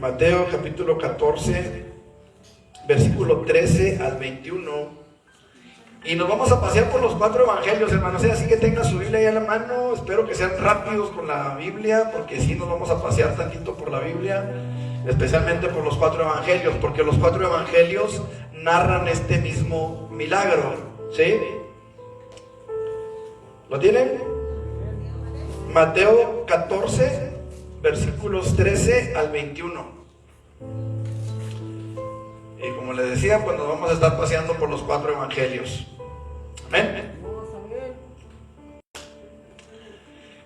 Mateo capítulo 14, versículo 13 al 21. Y nos vamos a pasear por los 4 evangelios, hermanos. Así que tengan su Biblia ahí a la mano. Espero que sean rápidos con la Biblia, porque sí nos vamos a pasear tantito por la Biblia, especialmente por los 4 evangelios, porque los 4 evangelios narran este mismo milagro. ¿Sí? ¿Lo tienen? Mateo 14, versículos 13 al 21. Y como les decía, pues nos vamos a estar paseando por los 4 evangelios. Amén.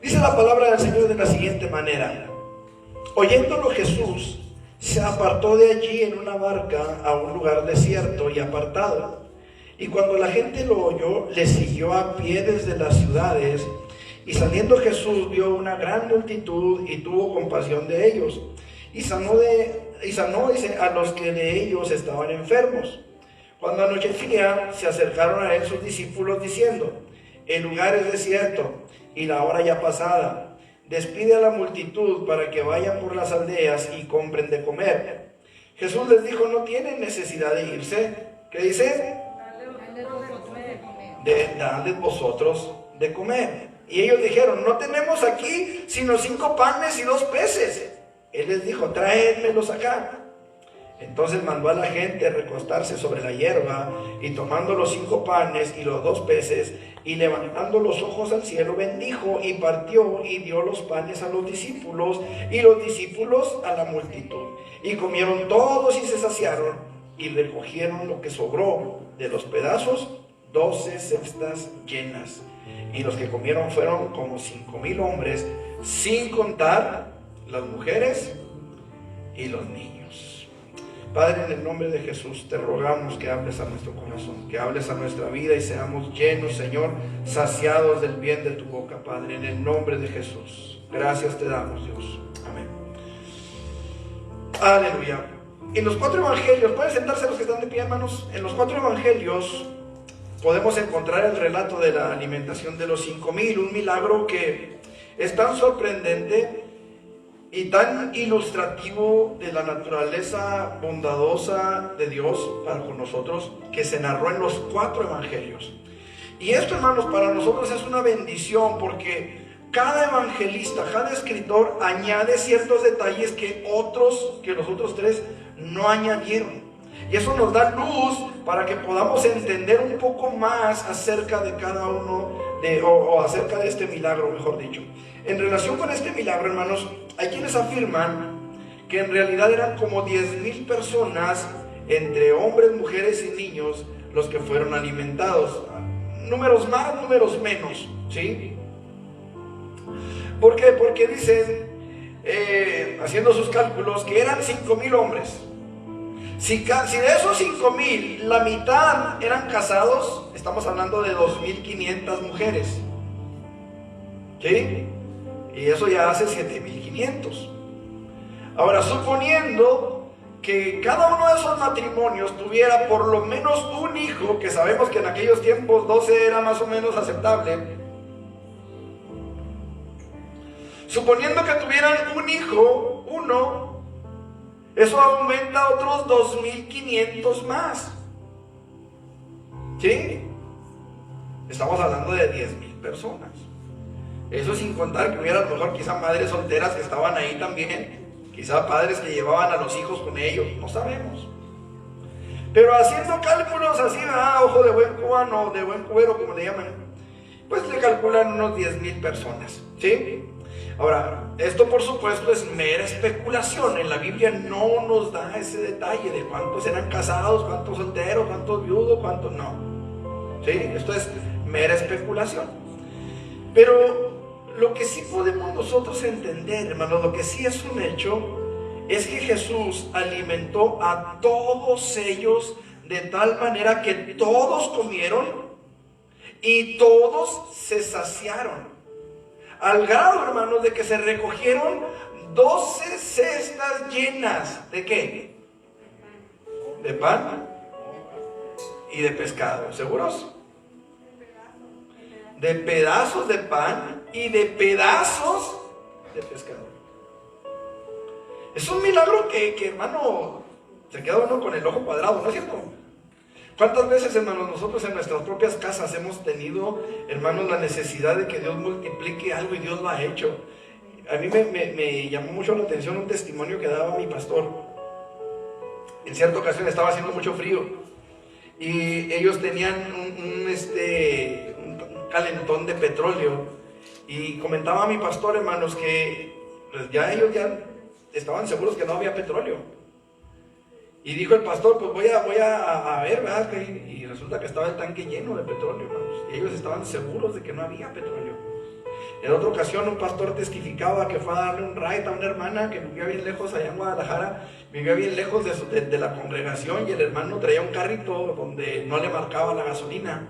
Dice la palabra del Señor de la siguiente manera: oyéndolo Jesús se apartó de allí en una barca a un lugar desierto y apartado. Y cuando la gente lo oyó, le siguió a pie desde las ciudades. Y saliendo Jesús vio una gran multitud y tuvo compasión de ellos. Y sanó, dice, a los que de ellos estaban enfermos. Cuando anochecía, se acercaron a él sus discípulos diciendo: el lugar es desierto y la hora ya pasada. Despide a la multitud para que vayan por las aldeas y compren de comer. Jesús les dijo: no tienen necesidad de irse. ¿Qué dice? Dadles vosotros de comer. Y ellos dijeron: no tenemos aquí sino 5 panes y 2 peces. Él les dijo: tráedmelos acá. Entonces mandó a la gente recostarse sobre la hierba, y tomando los 5 panes y los 2 peces, y levantando los ojos al cielo, bendijo y partió y dio los panes a los discípulos, y los discípulos a la multitud. Y comieron todos y se saciaron, y recogieron lo que sobró de los pedazos, 12 cestas llenas. Y los que comieron fueron como 5,000 hombres, sin contar las mujeres y los niños. Padre, en el nombre de Jesús te rogamos que hables a nuestro corazón, que hables a nuestra vida y seamos llenos, Señor, saciados del bien de tu boca, Padre, en el nombre de Jesús. Gracias te damos, Dios. Amén. Aleluya. En los 4 evangelios, pueden sentarse los que están de pie, hermanos. En los 4 evangelios podemos encontrar el relato de la alimentación de los 5,000, un milagro que es tan sorprendente y tan ilustrativo de la naturaleza bondadosa de Dios para con nosotros, que se narró en los 4 evangelios. Y esto, hermanos, para nosotros es una bendición, porque cada evangelista, cada escritor añade ciertos detalles que los otros 3 no añadieron. Y eso nos da luz para que podamos entender un poco más acerca de cada uno, o acerca de este milagro, mejor dicho. En relación con este milagro, hermanos, hay quienes afirman que en realidad eran como 10,000 personas, entre hombres, mujeres y niños, los que fueron alimentados. Números más, números menos, ¿sí? ¿Por qué? Porque dicen, haciendo sus cálculos, que eran 5,000 hombres. Si de esos 5,000, la mitad eran casados, estamos hablando de 2,500 mujeres. ¿Sí? Y eso ya hace 7,500. Ahora, suponiendo que cada uno de esos matrimonios tuviera por lo menos un hijo, que sabemos que en aquellos tiempos 12 era más o menos aceptable. Suponiendo que tuvieran un hijo, uno, eso aumenta otros 2,500 más. ¿Sí? Estamos hablando de 10,000 personas. Eso sin contar que hubiera a lo mejor quizá madres solteras que estaban ahí también, quizá padres que llevaban a los hijos con ellos, no sabemos. Pero haciendo cálculos así, ojo de buen cubano, de buen cubero, como le llaman, pues le calculan unos 10,000 personas, ¿sí? Ahora, esto por supuesto es mera especulación. En la Biblia no nos da ese detalle de cuántos eran casados, cuántos solteros, cuántos viudos, cuántos no. ¿Sí? Esto es mera especulación. Pero lo que sí podemos nosotros entender, hermanos, lo que sí es un hecho, es que Jesús alimentó a todos ellos de tal manera que todos comieron y todos se saciaron. Al grado, hermanos, de que se recogieron 12 cestas llenas. ¿De qué? De pan y de pescado. ¿Seguros? De pedazos de pan y de pedazos de pescado. Es un milagro que hermano, se queda uno con el ojo cuadrado, ¿no es cierto? ¿Cuántas veces, hermanos, nosotros en nuestras propias casas hemos tenido, hermanos, la necesidad de que Dios multiplique algo y Dios lo ha hecho? A mí me llamó mucho la atención un testimonio que daba mi pastor. En cierta ocasión estaba haciendo mucho frío y ellos tenían un calentón de petróleo, y comentaba a mi pastor, hermanos, que pues ellos ya estaban seguros que no había petróleo. Y dijo el pastor, pues voy a ver, ¿verdad? Y resulta que estaba el tanque lleno de petróleo, hermanos, y ellos estaban seguros de que no había petróleo. En otra ocasión un pastor testificaba que fue a darle un ride a una hermana que vivía bien lejos allá en Guadalajara, vivía bien lejos de la congregación, y el hermano traía un carrito donde no le marcaba la gasolina.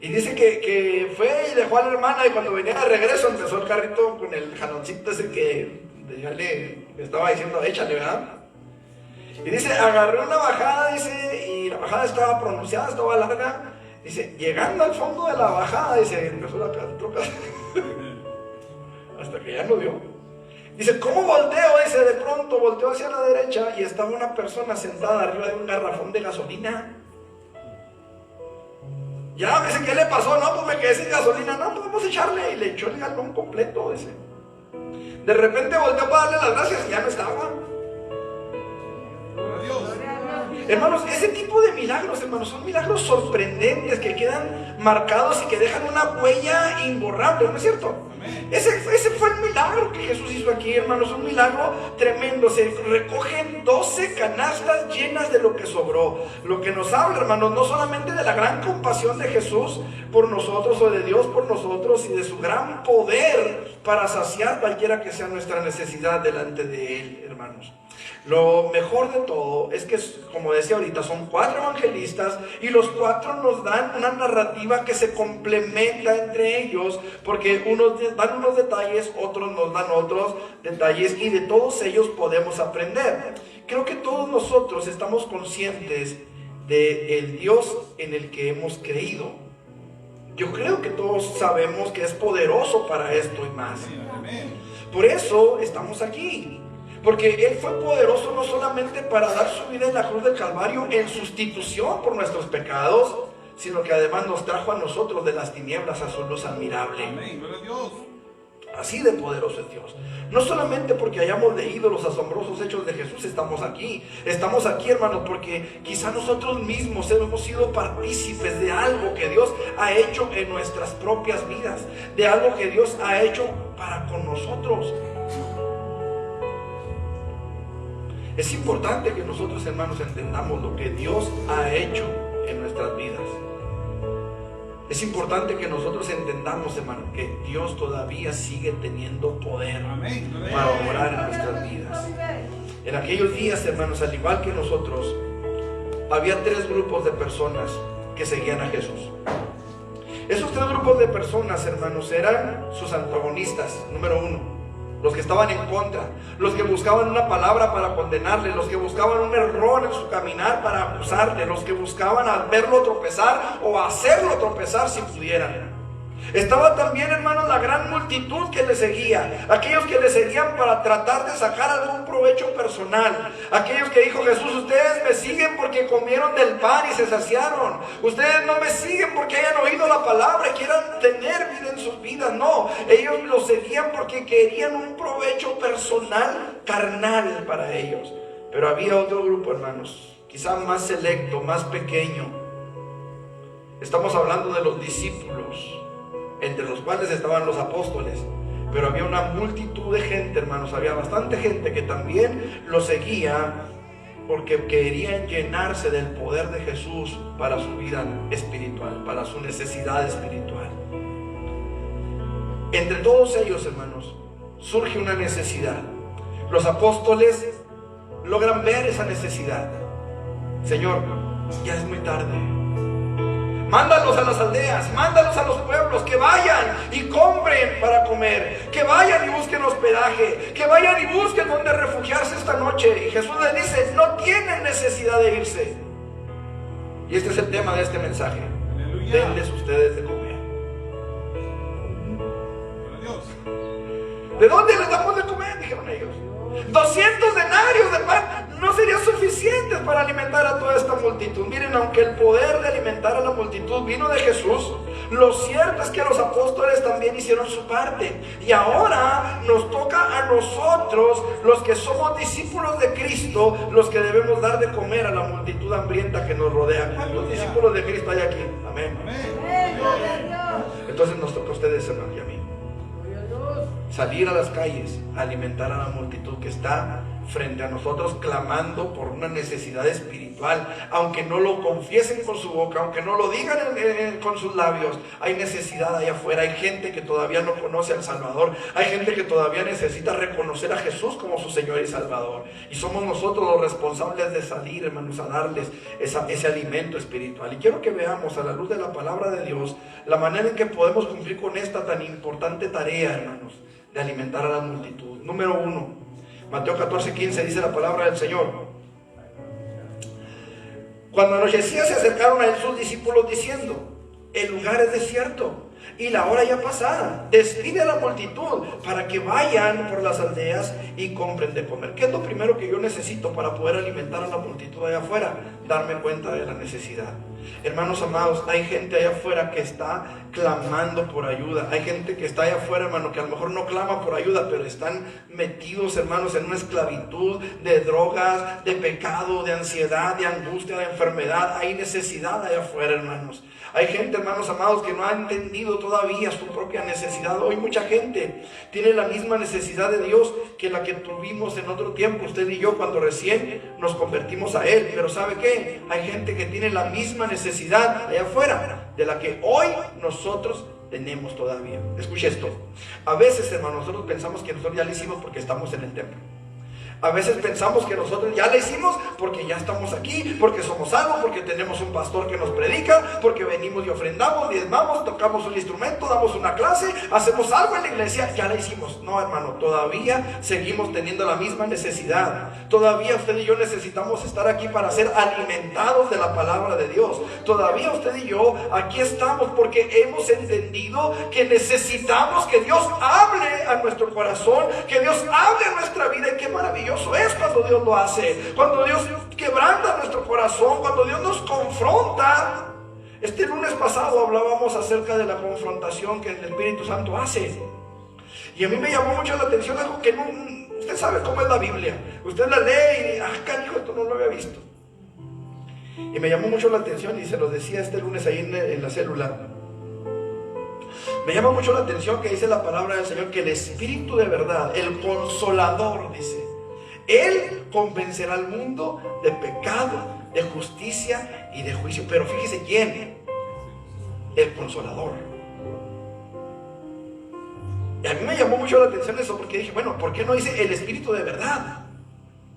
Y dice que fue y dejó a la hermana, y cuando venía de regreso empezó el carrito con el jaloncito ese que ya le estaba diciendo, échale, ¿verdad? Y dice, agarré una bajada, dice, y la bajada estaba pronunciada, estaba larga. Dice, llegando al fondo de la bajada, dice, empezó la troca hasta que ya no vio. Dice, ¿cómo volteo? Dice, de pronto volteó hacia la derecha y estaba una persona sentada arriba de un garrafón de gasolina. Ya, dice, ¿qué le pasó? No, pues me quedé sin gasolina. No, podemos echarle. Y le echó el galón completo, dice. De repente volteó para darle las gracias y ya no estaba. Hermanos, ese tipo de milagros, hermanos, son milagros sorprendentes que quedan marcados y que dejan una huella imborrable, ¿no es cierto? Ese fue el milagro que Jesús hizo aquí, hermanos, un milagro tremendo. Se recogen 12 canastas llenas de lo que sobró. Lo que nos habla, hermanos, no solamente de la gran compasión de Jesús por nosotros, o de Dios por nosotros, y de su gran poder para saciar cualquiera que sea nuestra necesidad delante de Él, hermanos. Lo mejor de todo es que, como decía ahorita, son 4 evangelistas, y los 4 nos dan una narrativa que se complementa entre ellos, porque unos dan unos detalles, otros nos dan otros detalles, y de todos ellos podemos aprender. Creo que todos nosotros estamos conscientes del Dios en el que hemos creído. Yo creo que todos sabemos que es poderoso para esto y más. Por eso estamos aquí. Porque Él fue poderoso no solamente para dar su vida en la cruz del Calvario en sustitución por nuestros pecados, sino que además nos trajo a nosotros de las tinieblas a su luz admirable. Amén, gloria a Dios. Así de poderoso es Dios. No solamente porque hayamos leído los asombrosos hechos de Jesús estamos aquí. Estamos aquí, hermanos, porque quizá nosotros mismos hemos sido partícipes de algo que Dios ha hecho en nuestras propias vidas, de algo que Dios ha hecho para con nosotros. Es importante que nosotros, hermanos, entendamos lo que Dios ha hecho en nuestras vidas. Es importante que nosotros entendamos, hermano, que Dios todavía sigue teniendo poder para obrar en nuestras vidas. En aquellos días, hermanos, al igual que nosotros, había 3 grupos de personas que seguían a Jesús. Esos 3 grupos de personas, hermanos, eran sus antagonistas. Número 1, los que estaban en contra, los que buscaban una palabra para condenarle, los que buscaban un error en su caminar para acusarle, los que buscaban verlo tropezar o hacerlo tropezar si pudieran. Estaba también, hermanos, la gran multitud que le seguía, aquellos que le seguían para tratar de sacar algún provecho personal, aquellos que dijo Jesús, ustedes me siguen porque comieron del pan y se saciaron, ustedes no me siguen porque hayan oído la palabra y quieran tener vida en sus vidas. No, ellos lo seguían porque querían un provecho personal, carnal para ellos. Pero había otro grupo, hermanos, quizá más selecto, más pequeño. Estamos hablando de los discípulos, entre los cuales estaban los apóstoles, pero había una multitud de gente, hermanos, había bastante gente que también lo seguía porque querían llenarse del poder de Jesús para su vida espiritual, para su necesidad espiritual. Entre todos ellos, hermanos, surge una necesidad. Los apóstoles logran ver esa necesidad. Señor, ya es muy tarde. Mándalos a las aldeas, mándalos a los pueblos, que vayan y compren para comer, que vayan y busquen hospedaje, que vayan y busquen donde refugiarse esta noche. Y Jesús les dice, no tienen necesidad de irse. Y este es el tema de este mensaje. Aleluya. Denles ustedes de comer. ¿De dónde les damos de comer? Dijeron ellos. 200 denarios de pan no serían suficientes para alimentar a toda esta multitud. Miren, aunque el poder de alimentar a la multitud vino de Jesús, lo cierto es que los apóstoles también hicieron su parte. Y ahora nos toca a nosotros, los que somos discípulos de Cristo, los que debemos dar de comer a la multitud hambrienta que nos rodea. ¿Cuántos discípulos de Cristo hay aquí? Amén. Entonces nos toca a ustedes, hermano, y a mí, salir a las calles, a alimentar a la multitud que está frente a nosotros clamando por una necesidad espiritual, aunque no lo confiesen con su boca, aunque no lo digan con sus labios. Hay necesidad allá afuera, hay gente que todavía no conoce al Salvador, hay gente que todavía necesita reconocer a Jesús como su Señor y Salvador, y somos nosotros los responsables de salir, hermanos, a darles ese alimento espiritual. Y quiero que veamos a la luz de la palabra de Dios la manera en que podemos cumplir con esta tan importante tarea, hermanos, de alimentar a la multitud. Número 1, Mateo 14:15 dice la palabra del Señor: cuando anochecía se acercaron a él sus discípulos diciendo: el lugar es desierto y la hora ya pasada, despide a la multitud para que vayan por las aldeas y compren de comer. ¿Qué es lo primero que yo necesito para poder alimentar a la multitud allá afuera? Darme cuenta de la necesidad. Hermanos amados, hay gente allá afuera que está clamando por ayuda. Hay gente que está allá afuera, hermano, que a lo mejor no clama por ayuda, pero están metidos, hermanos, en una esclavitud de drogas, de pecado, de ansiedad, de angustia, de enfermedad. Hay necesidad allá afuera, hermanos. Hay gente, hermanos amados, que no ha entendido todavía su propia necesidad. Hoy mucha gente tiene la misma necesidad de Dios que la que tuvimos en otro tiempo, usted y yo, cuando recién nos convertimos a Él. Pero ¿sabe qué? Hay gente que tiene la misma necesidad allá afuera de la que hoy nosotros tenemos todavía. Escuche esto. A veces, hermanos, nosotros pensamos que nosotros ya lo hicimos porque estamos en el templo. A veces pensamos que nosotros ya lo hicimos porque ya estamos aquí, porque somos salvos, porque tenemos un pastor que nos predica, porque venimos y ofrendamos, diezmamos, tocamos un instrumento, damos una clase, hacemos algo en la iglesia, ya la hicimos. No, hermano, todavía seguimos teniendo la misma necesidad. Todavía usted y yo necesitamos estar aquí para ser alimentados de la palabra de Dios. Todavía usted y yo aquí estamos porque hemos entendido que necesitamos que Dios hable a nuestro corazón, que Dios hable a nuestra vida. Y qué maravilloso es cuando Dios lo hace, cuando Dios quebranta nuestro corazón, cuando Dios nos confronta. Este lunes pasado hablábamos acerca de la confrontación que el Espíritu Santo hace, y a mí me llamó mucho la atención algo que no, usted sabe cómo es la Biblia, usted la lee y canijo, esto no lo había visto, y me llamó mucho la atención, y se lo decía este lunes ahí en la célula. Me llama mucho la atención que dice la palabra del Señor que el Espíritu de verdad, el Consolador, dice, Él convencerá al mundo de pecado, de justicia y de juicio. Pero fíjese quién, el Consolador. Y a mí me llamó mucho la atención eso, porque dije, bueno, ¿por qué no dice el Espíritu de verdad?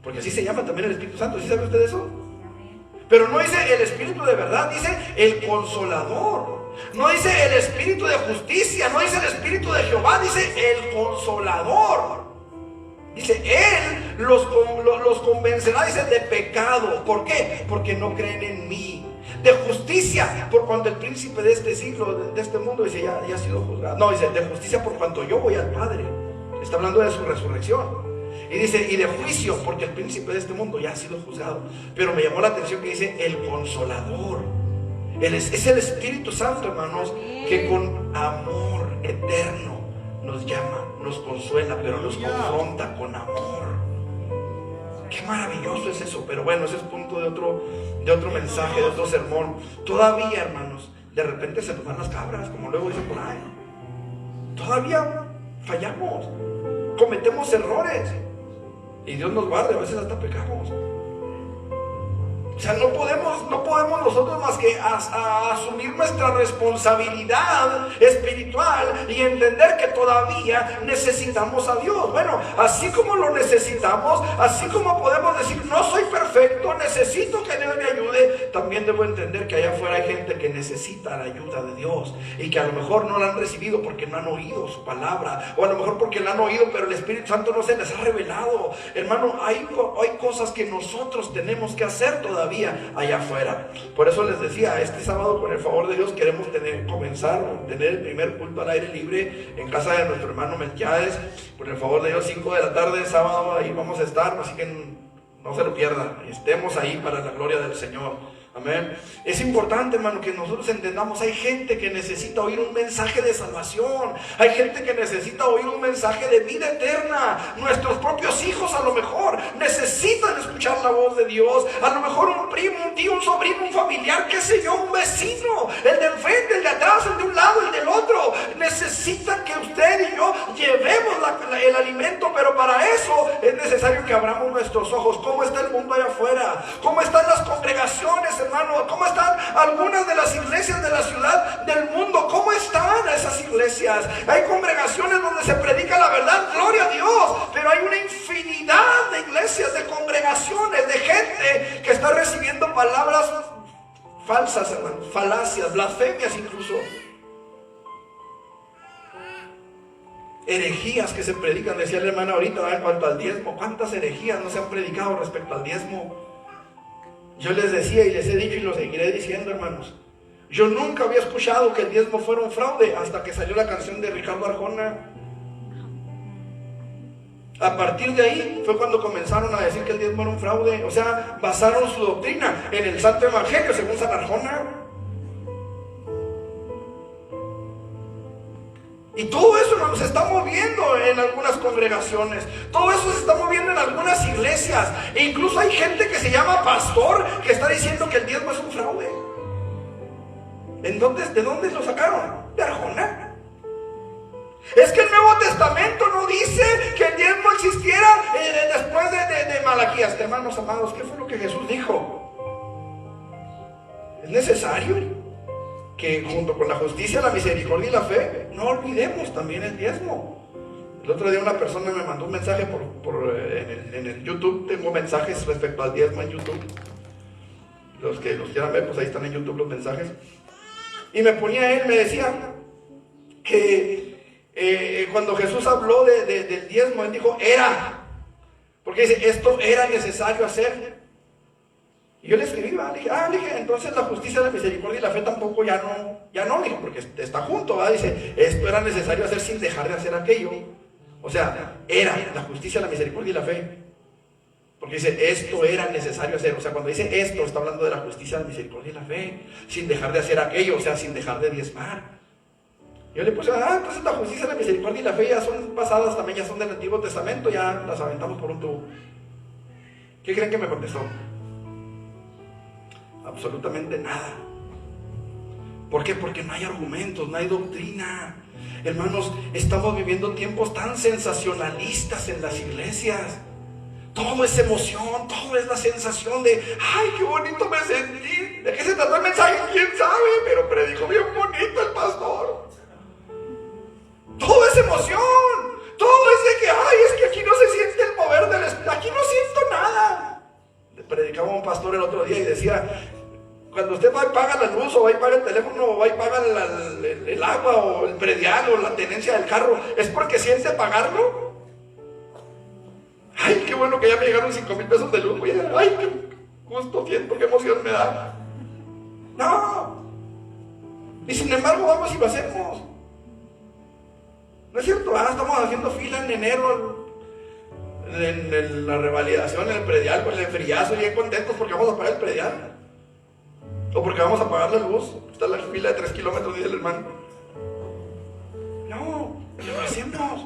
Porque así se llama también el Espíritu Santo. ¿Sí sabe usted eso? Pero no dice el Espíritu de verdad, dice el Consolador. No dice el Espíritu de justicia, no dice el Espíritu de Jehová, dice el Consolador. Dice, Él los convencerá, dice, de pecado. ¿Por qué? Porque no creen en mí. De justicia, por cuanto el príncipe de este siglo, de este mundo, dice, ya ha sido juzgado. No, dice, de justicia por cuanto yo voy al Padre. Está hablando de su resurrección. Y dice, y de juicio, porque el príncipe de este mundo ya ha sido juzgado. Pero me llamó la atención que dice, el Consolador. Es el Espíritu Santo, hermanos, que con amor eterno nos llama, nos consuela, pero nos confronta con amor. Qué maravilloso es eso. Pero bueno, ese es punto de otro mensaje, de otro sermón. Todavía, hermanos, de repente se nos van las cabras, como luego dicen por ahí. Todavía fallamos, cometemos errores, y Dios nos guarde, a veces hasta pecamos. O sea, no podemos nosotros más que asumir nuestra responsabilidad espiritual y entender que todavía necesitamos a Dios. Bueno, así como lo necesitamos, así como podemos decir, no soy perfecto, necesito que Dios me ayude, también debo entender que allá afuera hay gente que necesita la ayuda de Dios y que a lo mejor no la han recibido porque no han oído su palabra, o a lo mejor porque la han oído pero el Espíritu Santo no se les ha revelado. Hermano, hay cosas que nosotros tenemos que hacer todavía. todavía allá afuera. Por eso les decía, este sábado con el favor de Dios queremos comenzar el primer culto al aire libre en casa de nuestro hermano Melquiades. Por el favor de Dios, 5 de la tarde, sábado, ahí vamos a estar, así que no se lo pierdan, estemos ahí para la gloria del Señor. Amén. Es importante, hermano, que nosotros entendamos, hay gente que necesita oír un mensaje de salvación, hay gente que necesita oír un mensaje de vida eterna. Nuestros propios hijos a lo mejor necesitan escuchar la voz de Dios. A lo mejor un primo, un tío, un sobrino, un familiar, qué sé yo, un vecino, el de enfrente, el de atrás, el de un lado, el del otro, necesitan que usted y yo llevemos el alimento. Pero para eso es necesario que abramos nuestros ojos. ¿Cómo está el mundo allá afuera? ¿Cómo están las congregaciones, hermano? ¿Cómo están algunas de las iglesias de la ciudad, del mundo? ¿Cómo están esas iglesias? Hay congregaciones donde se predica la verdad, gloria a Dios, pero hay una infinidad de iglesias, de congregaciones, de gente que está recibiendo palabras falsas, hermano, falacias, blasfemias incluso, herejías que se predican. Decía el hermano ahorita en cuanto al diezmo, ¿cuántas herejías no se han predicado respecto al diezmo? Yo les decía y les he dicho y lo seguiré diciendo, hermanos, yo nunca había escuchado que el diezmo fuera un fraude hasta que salió la canción de Ricardo Arjona. A partir de ahí fue cuando comenzaron a decir que el diezmo era un fraude. O sea, basaron su doctrina en el Santo Evangelio según San Arjona. Y todo eso, hermanos, se está moviendo en algunas congregaciones. Todo eso se está moviendo en algunas iglesias. E incluso hay gente que se llama pastor que está diciendo que el diezmo es un fraude. ¿De dónde lo sacaron? De Arjona. Es que el Nuevo Testamento no dice que el diezmo existiera después de Malaquías. Hermanos amados, ¿qué fue lo que Jesús dijo? Es necesario que junto con la justicia, la misericordia y la fe, no olvidemos también el diezmo. El otro día una persona me mandó un mensaje en el YouTube. Tengo mensajes respecto al diezmo en YouTube. Los que los quieran ver, pues ahí están en YouTube los mensajes. Y me decía que cuando Jesús habló del diezmo, él dijo, era. Porque dice, esto era necesario hacer. Y yo le escribí, le dije, entonces la justicia, la misericordia y la fe tampoco ya no, dijo, porque está junto, ¿va? Dice, esto era necesario hacer sin dejar de hacer aquello. O sea, era la justicia, la misericordia y la fe. Porque dice, esto era necesario hacer. O sea, cuando dice esto, está hablando de la justicia, la misericordia y la fe, sin dejar de hacer aquello, o sea, sin dejar de diezmar. Yo le puse, entonces la justicia, la misericordia y la fe ya son pasadas, también ya son del Antiguo Testamento, ya las aventamos por un tubo. ¿Qué creen que me contestó? Absolutamente nada. ¿Por qué? Porque no hay argumentos, no hay doctrina. Hermanos, estamos viviendo tiempos tan sensacionalistas en las iglesias. Todo es emoción, todo es la sensación de, ay, qué bonito me sentí. ¿De qué se trató el mensaje? ¿Quién sabe? Pero predicó bien bonito el pastor. Todo es emoción. Todo es de que, ay, es que aquí no se siente el mover del espíritu. Aquí no siento nada. Predicaba un pastor el otro día y decía, cuando usted va y paga la luz, o va y paga el teléfono, o va y paga el agua, o el predial, o la tenencia del carro, ¿es porque siente pagarlo? Ay, qué bueno que ya me llegaron 5,000 pesos de luz. Ay, qué gusto siento, qué emoción me da. No. Y sin embargo vamos y lo hacemos. ¿No es cierto? Estamos haciendo fila en enero, en la revalidación, en el predial, con el friazo, bien contentos porque vamos a pagar el predial. O porque vamos a pagar la luz. Está la fila de 3 kilómetros, dice el hermano. No, lo hacemos.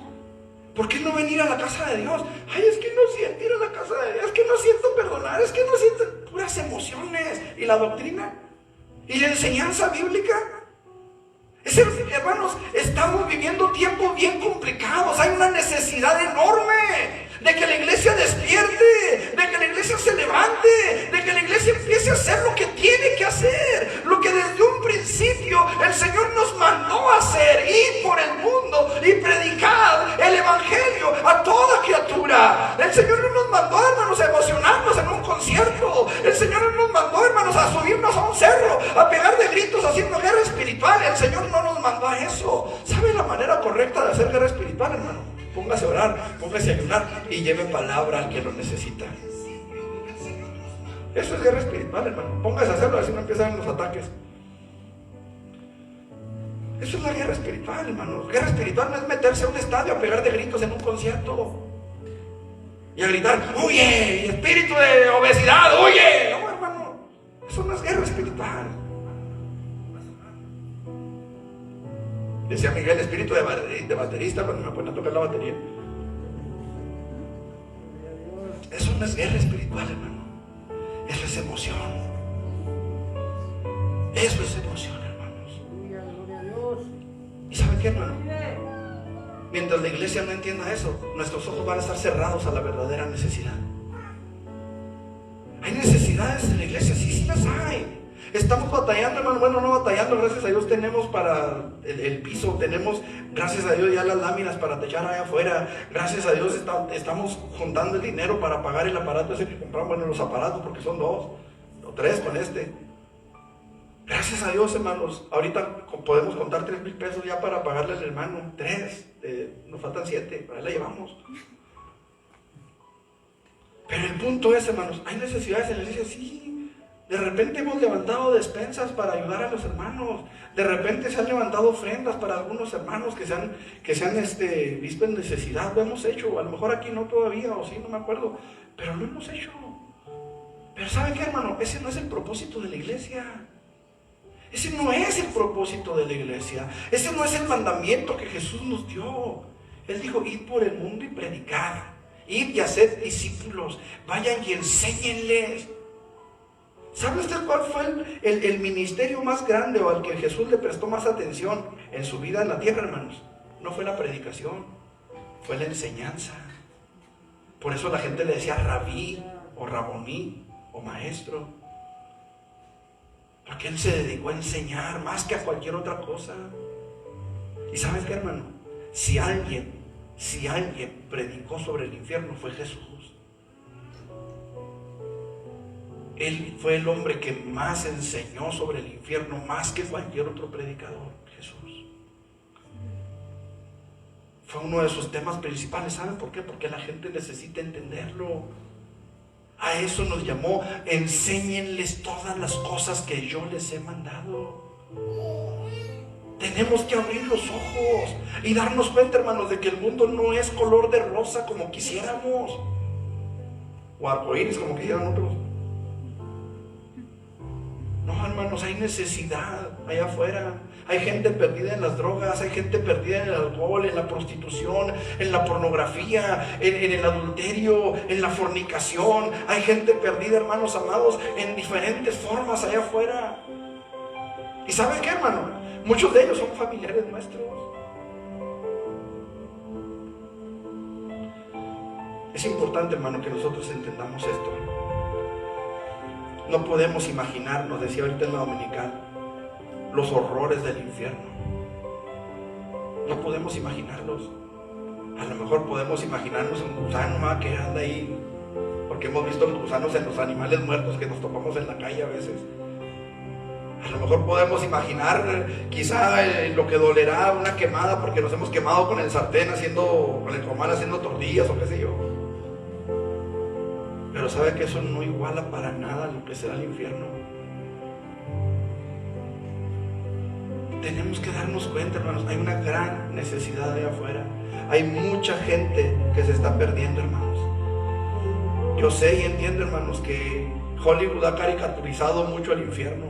¿Por qué no venir a la casa de Dios? Ay, es que no siento ir a la casa de Dios, es que no siento perdonar, es que no siento puras emociones. ¿Y la doctrina? ¿Y la enseñanza bíblica? Hermanos, estamos viviendo tiempos bien complicados. Hay una necesidad enorme de que la iglesia despierte, de que la iglesia se levante, de que la iglesia empiece a hacer lo que tiene que hacer, lo que desde un principio el Señor nos mandó a hacer: ir por el mundo y predicar el evangelio a toda criatura. El Señor no nos mandó, hermanos, a emocionarnos en un concierto. El Señor no nos mandó, hermanos, a subirnos a un cerro, a pegar de gritos haciendo guerra espiritual. El Señor no nos mandó a eso. ¿Sabe la manera correcta de hacer guerra espiritual, hermano? Póngase a orar, póngase a ayunar y lleve palabra al que lo necesita. Eso es guerra espiritual, hermano. Póngase a hacerlo, así no empiezan los ataques. Eso es la guerra espiritual, hermano. Guerra espiritual no es meterse a un estadio a pegar de gritos en un concierto y a gritar, ¡huye! ¡Espíritu de obesidad, huye! No, hermano, eso no es guerra espiritual. Decía Miguel, espíritu de baterista cuando me ponen a tocar la batería. Eso no es guerra espiritual, hermano. Eso es emoción. Eso es emoción, hermanos. ¿Y saben qué, hermano? Mientras la iglesia no entienda eso, nuestros ojos van a estar cerrados a la verdadera necesidad. Hay necesidades en la iglesia, sí las hay. Estamos batallando, hermano. Bueno, no batallando, gracias a Dios tenemos para el piso, tenemos, gracias a Dios, ya las láminas para techar allá afuera. Gracias a Dios estamos juntando el dinero para pagar el aparato ese que compramos. Bueno, los aparatos, porque son 2 o 3 con este. Gracias a Dios, hermanos. Ahorita podemos contar 3,000 pesos ya para pagarle al hermano. 3, nos faltan 7, para ahí la llevamos. Pero el punto es, hermanos, hay necesidades en la iglesia, sí. De repente hemos levantado despensas para ayudar a los hermanos. De repente se han levantado ofrendas para algunos hermanos que se han visto en necesidad. Lo hemos hecho. A lo mejor aquí no todavía, o sí, no me acuerdo. Pero lo hemos hecho. Pero ¿saben qué, hermano? Ese no es el propósito de la iglesia. Ese no es el propósito de la iglesia. Ese no es el mandamiento que Jesús nos dio. Él dijo, id por el mundo y predicad. Id y haced discípulos. Vayan y enséñenles. ¿Sabe usted cuál fue el ministerio más grande o al que Jesús le prestó más atención en su vida en la tierra, hermanos? No fue la predicación, fue la enseñanza. Por eso la gente le decía rabí o raboní o maestro. Porque él se dedicó a enseñar más que a cualquier otra cosa. ¿Y sabes qué, hermano? Si alguien predicó sobre el infierno, fue Jesús. Él fue el hombre que más enseñó sobre el infierno, más que cualquier otro predicador, Jesús. Fue uno de sus temas principales. ¿Saben por qué? Porque la gente necesita entenderlo. A eso nos llamó, enséñenles todas las cosas que yo les he mandado. Tenemos que abrir los ojos y darnos cuenta, hermanos, de que el mundo no es color de rosa como quisiéramos, o arcoíris como quisieran otros. No, hermanos, hay necesidad allá afuera. Hay gente perdida en las drogas, hay gente perdida en el alcohol, en la prostitución, en la pornografía, en el adulterio, en la fornicación. Hay gente perdida, hermanos amados, en diferentes formas allá afuera. ¿Y saben qué, hermano? Muchos de ellos son familiares nuestros. Es importante, hermano, que nosotros entendamos esto. No podemos imaginarnos, decía ahorita en la dominical, los horrores del infierno. No podemos imaginarlos. A lo mejor podemos imaginarnos un gusano que anda ahí, porque hemos visto los gusanos en los animales muertos que nos topamos en la calle a veces. A lo mejor podemos imaginar quizá lo que dolerá una quemada, porque nos hemos quemado con el sartén con el comal haciendo tortillas o qué sé yo. Pero sabe que eso no iguala para nada lo que será el infierno. Tenemos que darnos cuenta, hermanos, hay una gran necesidad de afuera. Hay mucha gente que se está perdiendo, hermanos. Yo sé y entiendo, hermanos, que Hollywood ha caricaturizado mucho el infierno.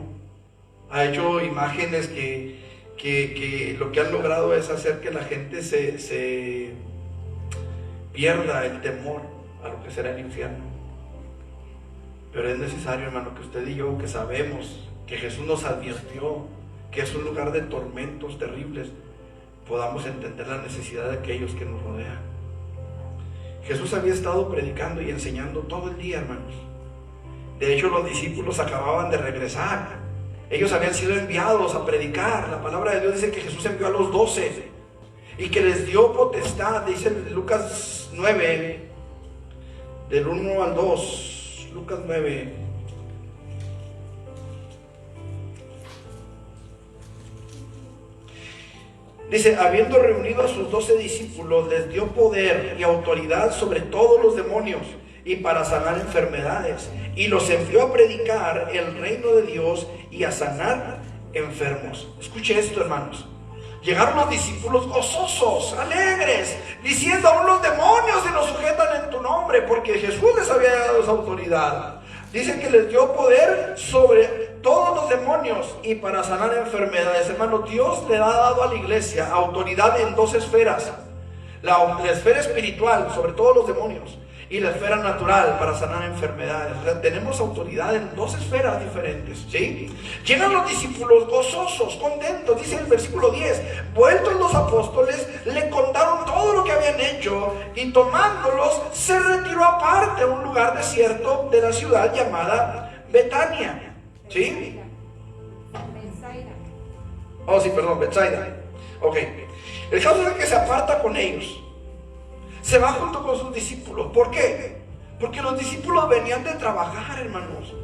Ha hecho imágenes que lo que han logrado es hacer que la gente se pierda el temor a lo que será el infierno. Pero es necesario, hermano, que usted y yo, que sabemos que Jesús nos advirtió que es un lugar de tormentos terribles, podamos entender la necesidad de aquellos que nos rodean. Jesús había estado predicando y enseñando todo el día, hermanos. De hecho, los discípulos acababan de regresar. Ellos habían sido enviados a predicar. La palabra de Dios dice que Jesús envió a los 12 y que les dio potestad. Dice Lucas 9, del 1 al 2. Lucas 9. Dice, habiendo reunido a sus 12 discípulos, les dio poder y autoridad sobre todos los demonios y para sanar enfermedades, y los envió a predicar el reino de Dios y a sanar enfermos. Escuche esto, hermanos. Llegaron los discípulos gozosos, alegres, diciendo: aún los demonios se nos sujetan en tu nombre, porque Jesús les había dado esa autoridad. Dice que les dio poder sobre todos los demonios y para sanar enfermedades. Hermano, Dios le ha dado a la iglesia autoridad en dos esferas: la esfera espiritual sobre todos los demonios y la esfera natural para sanar enfermedades. O sea, tenemos autoridad en dos esferas diferentes, ¿sí? Llegan los discípulos gozosos, contentos. Dice el versículo 10: vueltos los apóstoles, le contaron todo lo que habían hecho, y tomándolos, se retiró aparte a un lugar desierto de la ciudad llamada Betania, ¿sí? Oh, sí, perdón, Betsaida. Ok. El caso es que se aparta con ellos. Se va junto con sus discípulos. ¿Por qué? Porque los discípulos venían de trabajar, hermanos.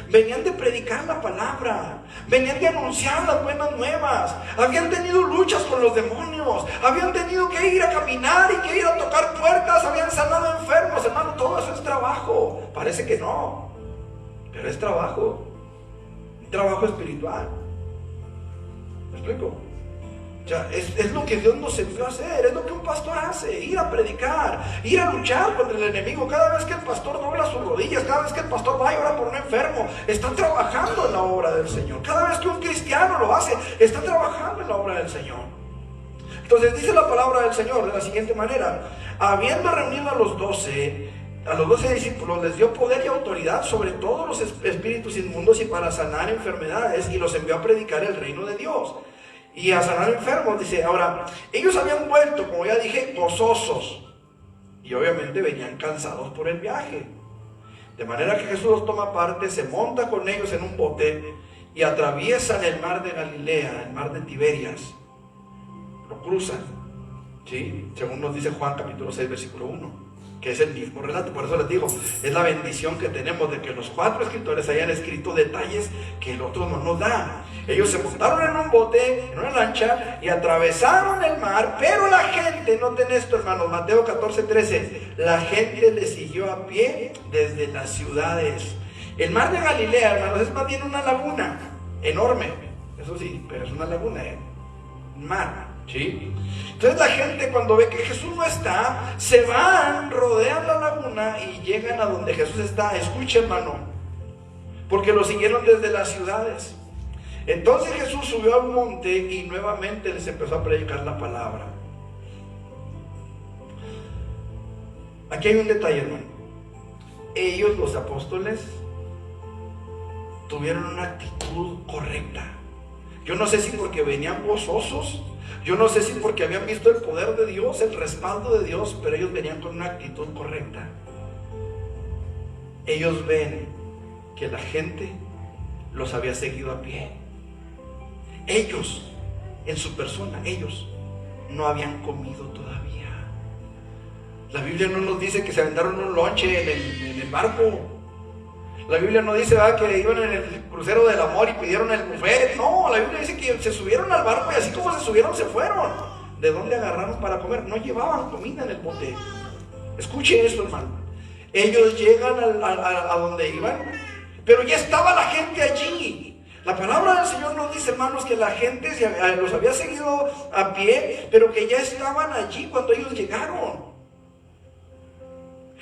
Venían de predicar la palabra. Venían de anunciar las buenas nuevas. Habían tenido luchas con los demonios. Habían tenido que ir a caminar y que ir a tocar puertas. Habían sanado enfermos. Hermano, todo eso es trabajo. Parece que no, pero es trabajo. Un trabajo espiritual. ¿Me explico? O sea, es lo que Dios nos envió a hacer, es lo que un pastor hace: ir a predicar, ir a luchar contra el enemigo. Cada vez que el pastor dobla sus rodillas, cada vez que el pastor va y ora por un enfermo, está trabajando en la obra del Señor. Cada vez que un cristiano lo hace, está trabajando en la obra del Señor. Entonces dice la palabra del Señor de la siguiente manera: habiendo reunido a los 12 discípulos, les dio poder y autoridad sobre todos los espíritus inmundos y para sanar enfermedades, y los envió a predicar el reino de Dios y a sanar enfermos. Dice, ahora, ellos habían vuelto, como ya dije, gozosos, y obviamente venían cansados por el viaje. De manera que Jesús los toma aparte, se monta con ellos en un bote y atraviesan el mar de Galilea, el mar de Tiberias. Lo cruzan, ¿sí? Según nos dice Juan capítulo 6, versículo 1. Que es el mismo relato. Por eso les digo, es la bendición que tenemos de que los 4 escritores hayan escrito detalles que el otro no nos da. Ellos se montaron en un bote, en una lancha, y atravesaron el mar, pero la gente, noten esto, hermanos, Mateo 14:13, la gente le siguió a pie desde las ciudades. El mar de Galilea, hermanos, es más bien una laguna enorme, eso sí, pero es una laguna, un mar, ¿sí? Entonces la gente, cuando ve que Jesús no está, se van, rodean la laguna y llegan a donde Jesús está. Escucha, hermano, porque lo siguieron desde las ciudades. Entonces Jesús subió al monte y nuevamente les empezó a predicar la palabra. Aquí hay un detalle, hermano. Ellos, los apóstoles, tuvieron una actitud correcta. Yo no sé si porque venían gozosos, yo no sé si porque habían visto el poder de Dios, el respaldo de Dios, pero ellos venían con una actitud correcta. Ellos ven que la gente los había seguido a pie. Ellos, en su persona, ellos no habían comido todavía. La Biblia no nos dice que se aventaron un lonche en el barco. La Biblia no dice que iban en el crucero del amor y pidieron el buffet. No, la Biblia dice que se subieron al barco y así como se subieron, se fueron. ¿De dónde agarraron para comer? No llevaban comida en el bote. Escuche esto, hermano. Ellos llegan a donde iban, pero ya estaba la gente allí. La palabra del Señor nos dice, hermanos, que la gente los había seguido a pie, pero que ya estaban allí cuando ellos llegaron.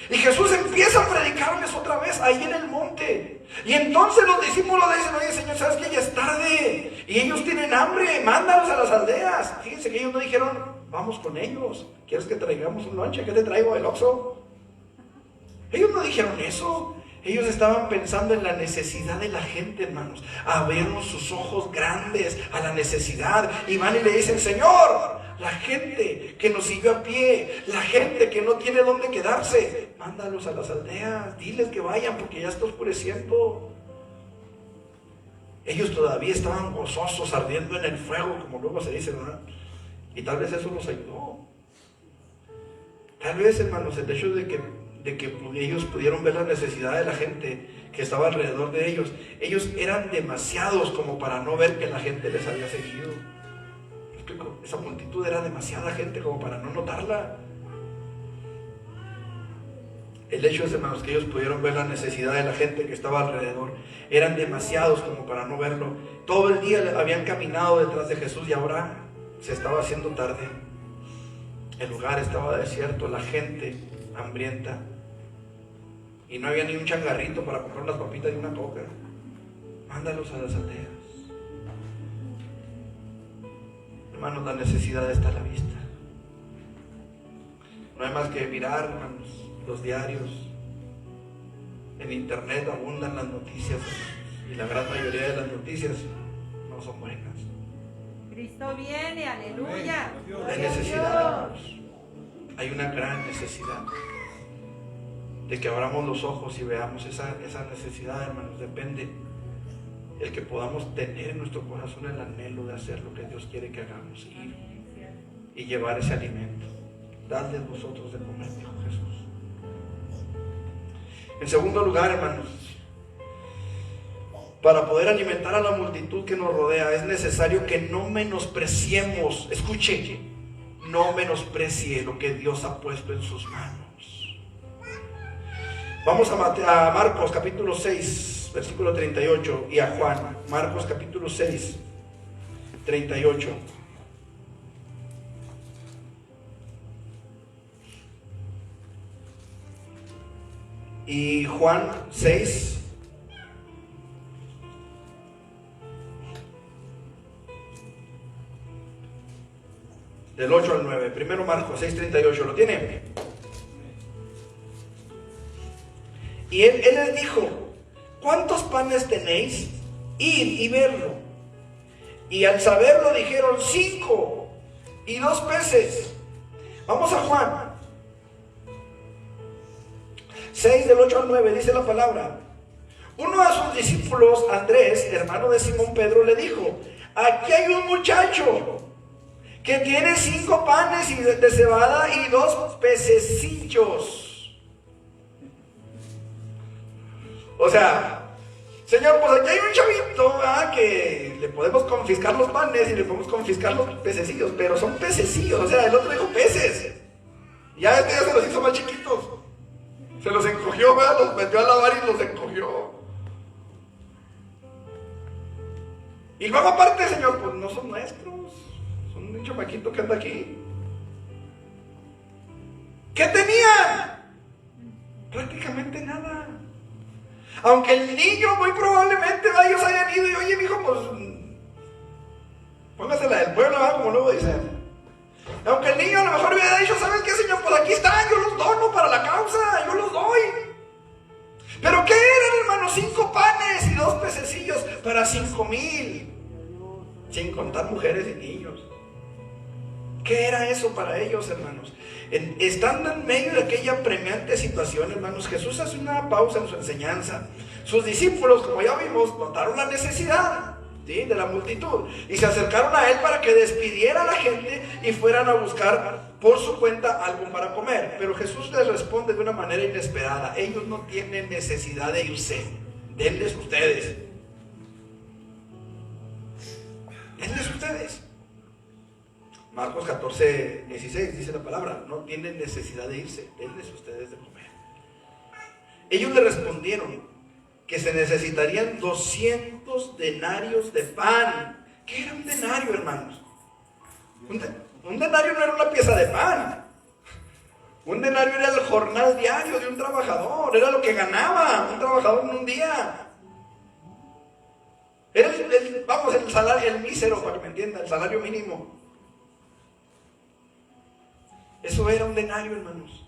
Y Jesús empieza a predicarles otra vez ahí en el monte. Y entonces los discípulos le dicen, oye, Señor, ¿sabes que ya es tarde? Y ellos tienen hambre, mándalos a las aldeas. Fíjense que ellos no dijeron, vamos con ellos. ¿Quieres que traigamos un lonche? ¿Qué te traigo del Oxxo? Ellos no dijeron eso. Ellos estaban pensando en la necesidad de la gente, hermanos. Abrieron sus ojos grandes a la necesidad. Y van y le dicen, Señor, la gente que nos siguió a pie, la gente que no tiene dónde quedarse, mándalos a las aldeas, diles que vayan porque ya está oscureciendo. Ellos todavía estaban gozosos, ardiendo en el fuego, como luego se dice, ¿verdad? Y tal vez eso los ayudó. Tal vez, hermanos, el hecho de que ellos pudieron ver la necesidad de la gente que estaba alrededor de ellos. Ellos eran demasiados como para no ver que la gente les había seguido. ¿Me explico? Esa multitud era demasiada gente como para no notarla. El hecho es, hermanos, que ellos pudieron ver la necesidad de la gente que estaba alrededor. Eran demasiados como para no verlo. Todo el día habían caminado detrás de Jesús y ahora se estaba haciendo tarde. El lugar estaba desierto, la gente hambrienta. Y no había ni un changarrito para comprar unas papitas y una coca. Mándalos a las aldeas. Hermanos, la necesidad está a la vista. No hay más que mirar, hermanos, los diarios. En internet abundan las noticias y la gran mayoría de las noticias no son buenas. Cristo viene, aleluya. Hay necesidad, hermanos. Hay una gran necesidad de que abramos los ojos y veamos esa necesidad, hermanos. Depende el que podamos tener en nuestro corazón el anhelo de hacer lo que Dios quiere que hagamos, ir y llevar ese alimento. Dadles vosotros de comer, dijo Jesús. En segundo lugar, hermanos, para poder alimentar a la multitud que nos rodea es necesario que no menospreciemos, escuche, no menosprecie lo que Dios ha puesto en sus manos. Vamos a Marcos capítulo 6, versículo 38, y a Juan, Marcos capítulo 6, 38. Y Juan 6, del 8 al 9. Primero Marcos 6:38, ¿lo tiene? Y él les dijo: ¿cuántos panes tenéis? Id y verlo. Y al saberlo dijeron: 5 y 2 peces. Vamos a Juan 6 del 8 al 9, dice la palabra. Uno de sus discípulos, Andrés, hermano de Simón Pedro, le dijo: aquí hay un muchacho que tiene 5 panes de cebada y 2 pececillos. O sea, Señor, pues aquí hay un chavito, ¿verdad?, que le podemos confiscar los panes y le podemos confiscar los pececillos, pero son pececillos. O sea, el otro dijo peces. Ya ya se los hizo más chiquitos. Se los encogió, ¿verdad? Los metió a lavar y los encogió. Y luego aparte, Señor, pues no son nuestros. Son un chamaquito que anda aquí. ¿Qué tenían? Prácticamente nada. Aunque el niño muy probablemente ellos hayan ido y: oye, mijo, pues póngasela del pueblo, ¿verdad?, como luego dicen. Aunque el niño a lo mejor hubiera dicho: ¿sabes qué, Señor? Pues aquí están, yo los dono para la causa, yo los doy. ¿Pero qué eran, hermanos? 5 panes y 2 pececillos para 5,000, sin contar mujeres y niños. ¿Qué era eso para ellos, hermanos? Estando en medio de aquella apremiante situación, hermanos, Jesús hace una pausa en su enseñanza. Sus discípulos, como ya vimos, notaron la necesidad, ¿sí?, de la multitud, y se acercaron a él para que despidiera a la gente y fueran a buscar por su cuenta algo para comer. Pero Jesús les responde de una manera inesperada: ellos no tienen necesidad de irse, denles ustedes. Denles ustedes. Marcos 14:16 dice la palabra: no tienen necesidad de irse, denles ustedes de comer. Ellos le respondieron que se necesitarían 200 denarios de pan. ¿Qué era un denario, hermanos? Un denario no era una pieza de pan. Un denario era el jornal diario de un trabajador. Era lo que ganaba un trabajador en un día. Era el salario, el mísero, para que me entienda, el salario mínimo. Eso era un denario, hermanos.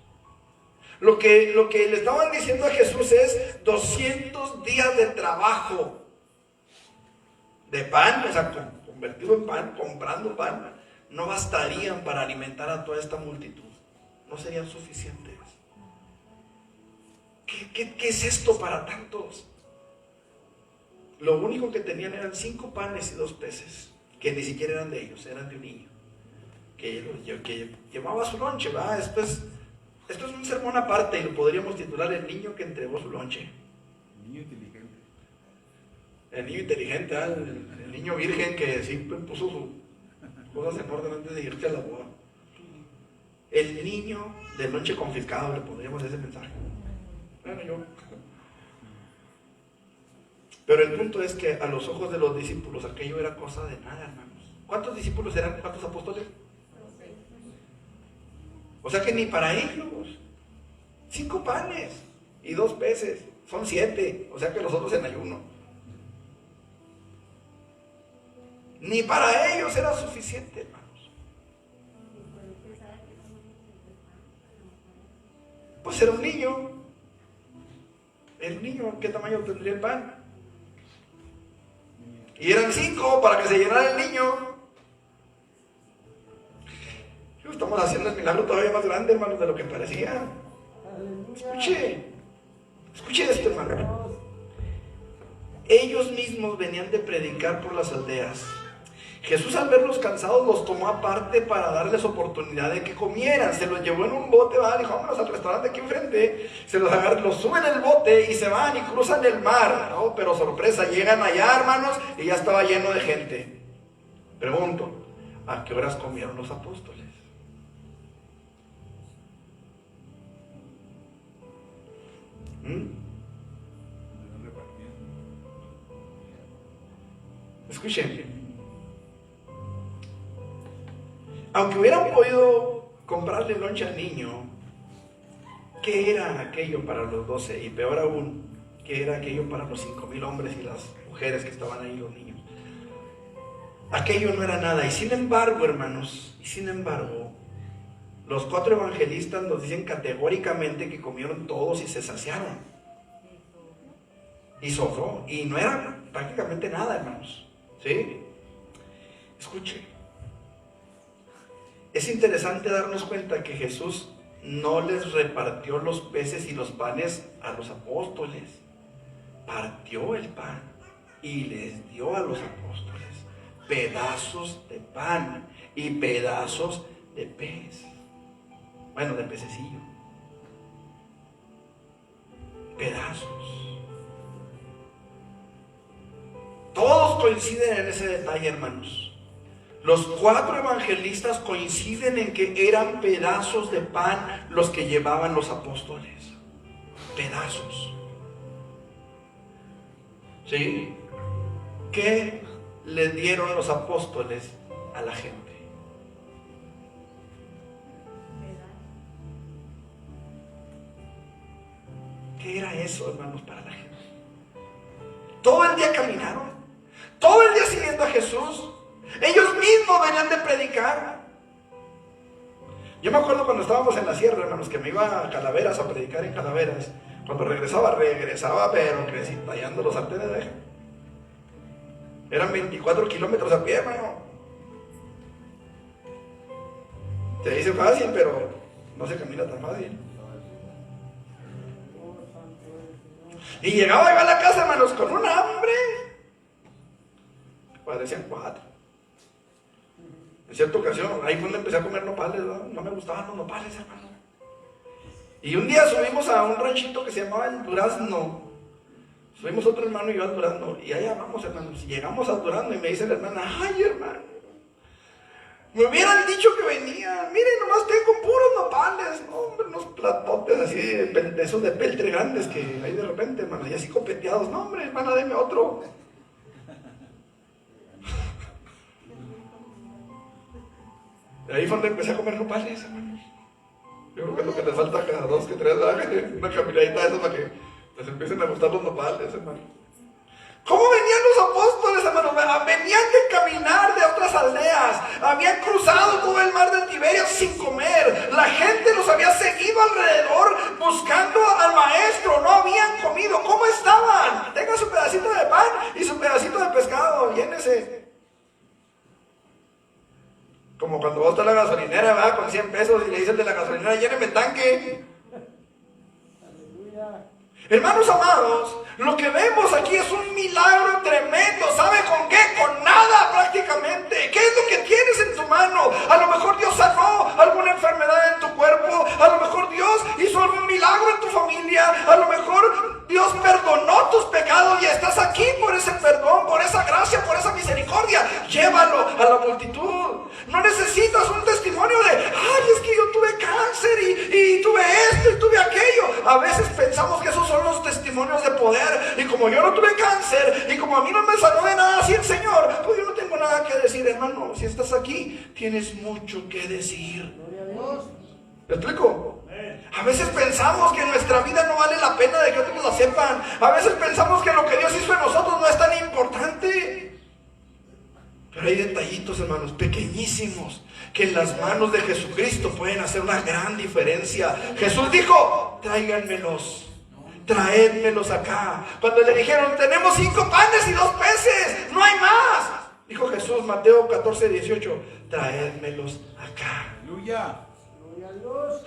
Lo que le estaban diciendo a Jesús es 200 días de trabajo de pan, o sea, convertido en pan, comprando pan, no bastarían para alimentar a toda esta multitud. No serían suficientes. ¿Qué es esto para tantos? Lo único que tenían eran 5 panes y 2 peces, que ni siquiera eran de ellos, eran de un niño que llevaba su lonche, ¿verdad? Esto es un sermón aparte y lo podríamos titular: el niño que entregó su lonche. El niño inteligente. El niño inteligente, ¿eh? El niño virgen que sí puso sus cosas en orden antes de irse a la boda. El niño del lonche confiscado, le pondríamos ese mensaje. Bueno, yo. Pero el punto es que a los ojos de los discípulos aquello era cosa de nada, hermanos. ¿Cuántos discípulos eran? ¿Cuántos apóstoles? O sea que ni para ellos. 5 panes y 2 peces. Son 7. O sea que los otros en ayuno. Ni para ellos era suficiente, hermanos. Pues era un niño. El niño, ¿qué tamaño tendría el pan? Y eran 5 para que se llenara el niño. Estamos haciendo el milagro todavía más grande, hermanos, de lo que parecía. Escuche esto, hermano. Ellos mismos venían de predicar por las aldeas. Jesús, al verlos cansados, los tomó aparte para darles oportunidad de que comieran. Se los llevó en un bote, dijo, vámonos al restaurante aquí enfrente. Se los agarra, los suben en el bote y se van y cruzan el mar. Oh, pero sorpresa, llegan allá, hermanos, y ya estaba lleno de gente. Pregunto, ¿a qué horas comieron los apóstoles? Escuchen, aunque hubieran podido comprarle lonche al niño, ¿qué era aquello para los 12? Y peor aún, ¿qué era aquello para los 5,000 hombres y las mujeres que estaban ahí, los niños? Aquello no era nada. Y sin embargo, hermanos, los 4 evangelistas nos dicen categóricamente que comieron todos y se saciaron. Y sobró. Y no era prácticamente nada, hermanos. ¿Sí? Escuche. Es interesante darnos cuenta que Jesús no les repartió los peces y los panes a los apóstoles. Partió el pan y les dio a los apóstoles pedazos de pan y pedazos de pez. Bueno, de pececillo. Pedazos. Todos coinciden en ese detalle, hermanos. Los 4 evangelistas coinciden en que eran pedazos de pan los que llevaban los apóstoles. Pedazos. ¿Sí? ¿Qué le dieron los apóstoles a la gente? ¿Qué era eso, hermanos, para la gente? Todo el día caminaron, todo el día siguiendo a Jesús. Ellos mismos venían de predicar. Yo me acuerdo cuando estábamos en la sierra, hermanos, que me iba a Calaveras a predicar en Calaveras. Cuando regresaba, pero que sí, tallando los sartenes de... Eran 24 kilómetros a pie, hermano. Se dice fácil, pero no se camina tan fácil. Y llegaba a la casa, hermanos, con un hambre. Parecían 4. En cierta ocasión, ahí fue donde empecé a comer nopales, no me gustaban los nopales, hermano. Y un día subimos a un ranchito que se llamaba El Durazno. Subimos otro hermano y yo al Durazno. Y allá vamos, hermanos. Y llegamos al Durazno y me dice la hermana, ay, hermano, me hubieran dicho que venía. Miren, nomás tengo puros nopales. No, hombre, unos platotes así, de esos de peltre grandes que hay de repente, hermano. Y así copeteados. No, hombre, hermana, deme otro. Y ahí fue donde empecé a comer nopales, hermanos. Yo creo que es lo que les falta cada 2 que 3, una caminadita de eso para que les empiecen a gustar los nopales, hermano. ¿Cómo venían los apóstoles, hermanos? Venían de caminar de otras aldeas. Habían cruzado todo el mar de Tiberias sin comer. La gente los había seguido alrededor buscando al maestro. No habían comido. ¿Cómo estaban? Tengan su pedacito de pan y su pedacito de pescado. Llénese. Como cuando va usted a la gasolinera, va con 100 pesos y le dice el de la gasolinera, lléneme el tanque. Hermanos amados, lo que vemos aquí es un milagro tremendo. ¿Sabe con qué? Con nada prácticamente. ¿Qué es lo que tienes en tu mano? A lo mejor Dios sanó alguna enfermedad en tu cuerpo. A lo mejor Dios hizo algún milagro en tu familia. A lo mejor Dios perdonó tus pecados y estás aquí por ese perdón, por esa gracia, por esa misericordia. Llévalo a la multitud. No necesitas un testimonio de, ay, es que yo tuve cáncer y tuve esto y tuve aquello. A veces pensamos que esos son los testimonios de poder. Y como yo no tuve cáncer, y como a mí no me sanó de nada así el Señor, pues yo no tengo nada que decir, hermano. Si estás aquí, tienes mucho que decir. ¿Me explico? A veces pensamos que nuestra vida no vale la pena de que otros la sepan. A veces pensamos que lo que Dios hizo en nosotros no es tan importante. Pero hay detallitos, hermanos, pequeñísimos, que en las manos de Jesucristo pueden hacer una gran diferencia. Jesús dijo: tráiganmelos, traédmelos acá. Cuando le dijeron: tenemos 5 panes y 2 peces, no hay más, dijo Jesús, Mateo 14:18, traédmelos acá. Aleluya.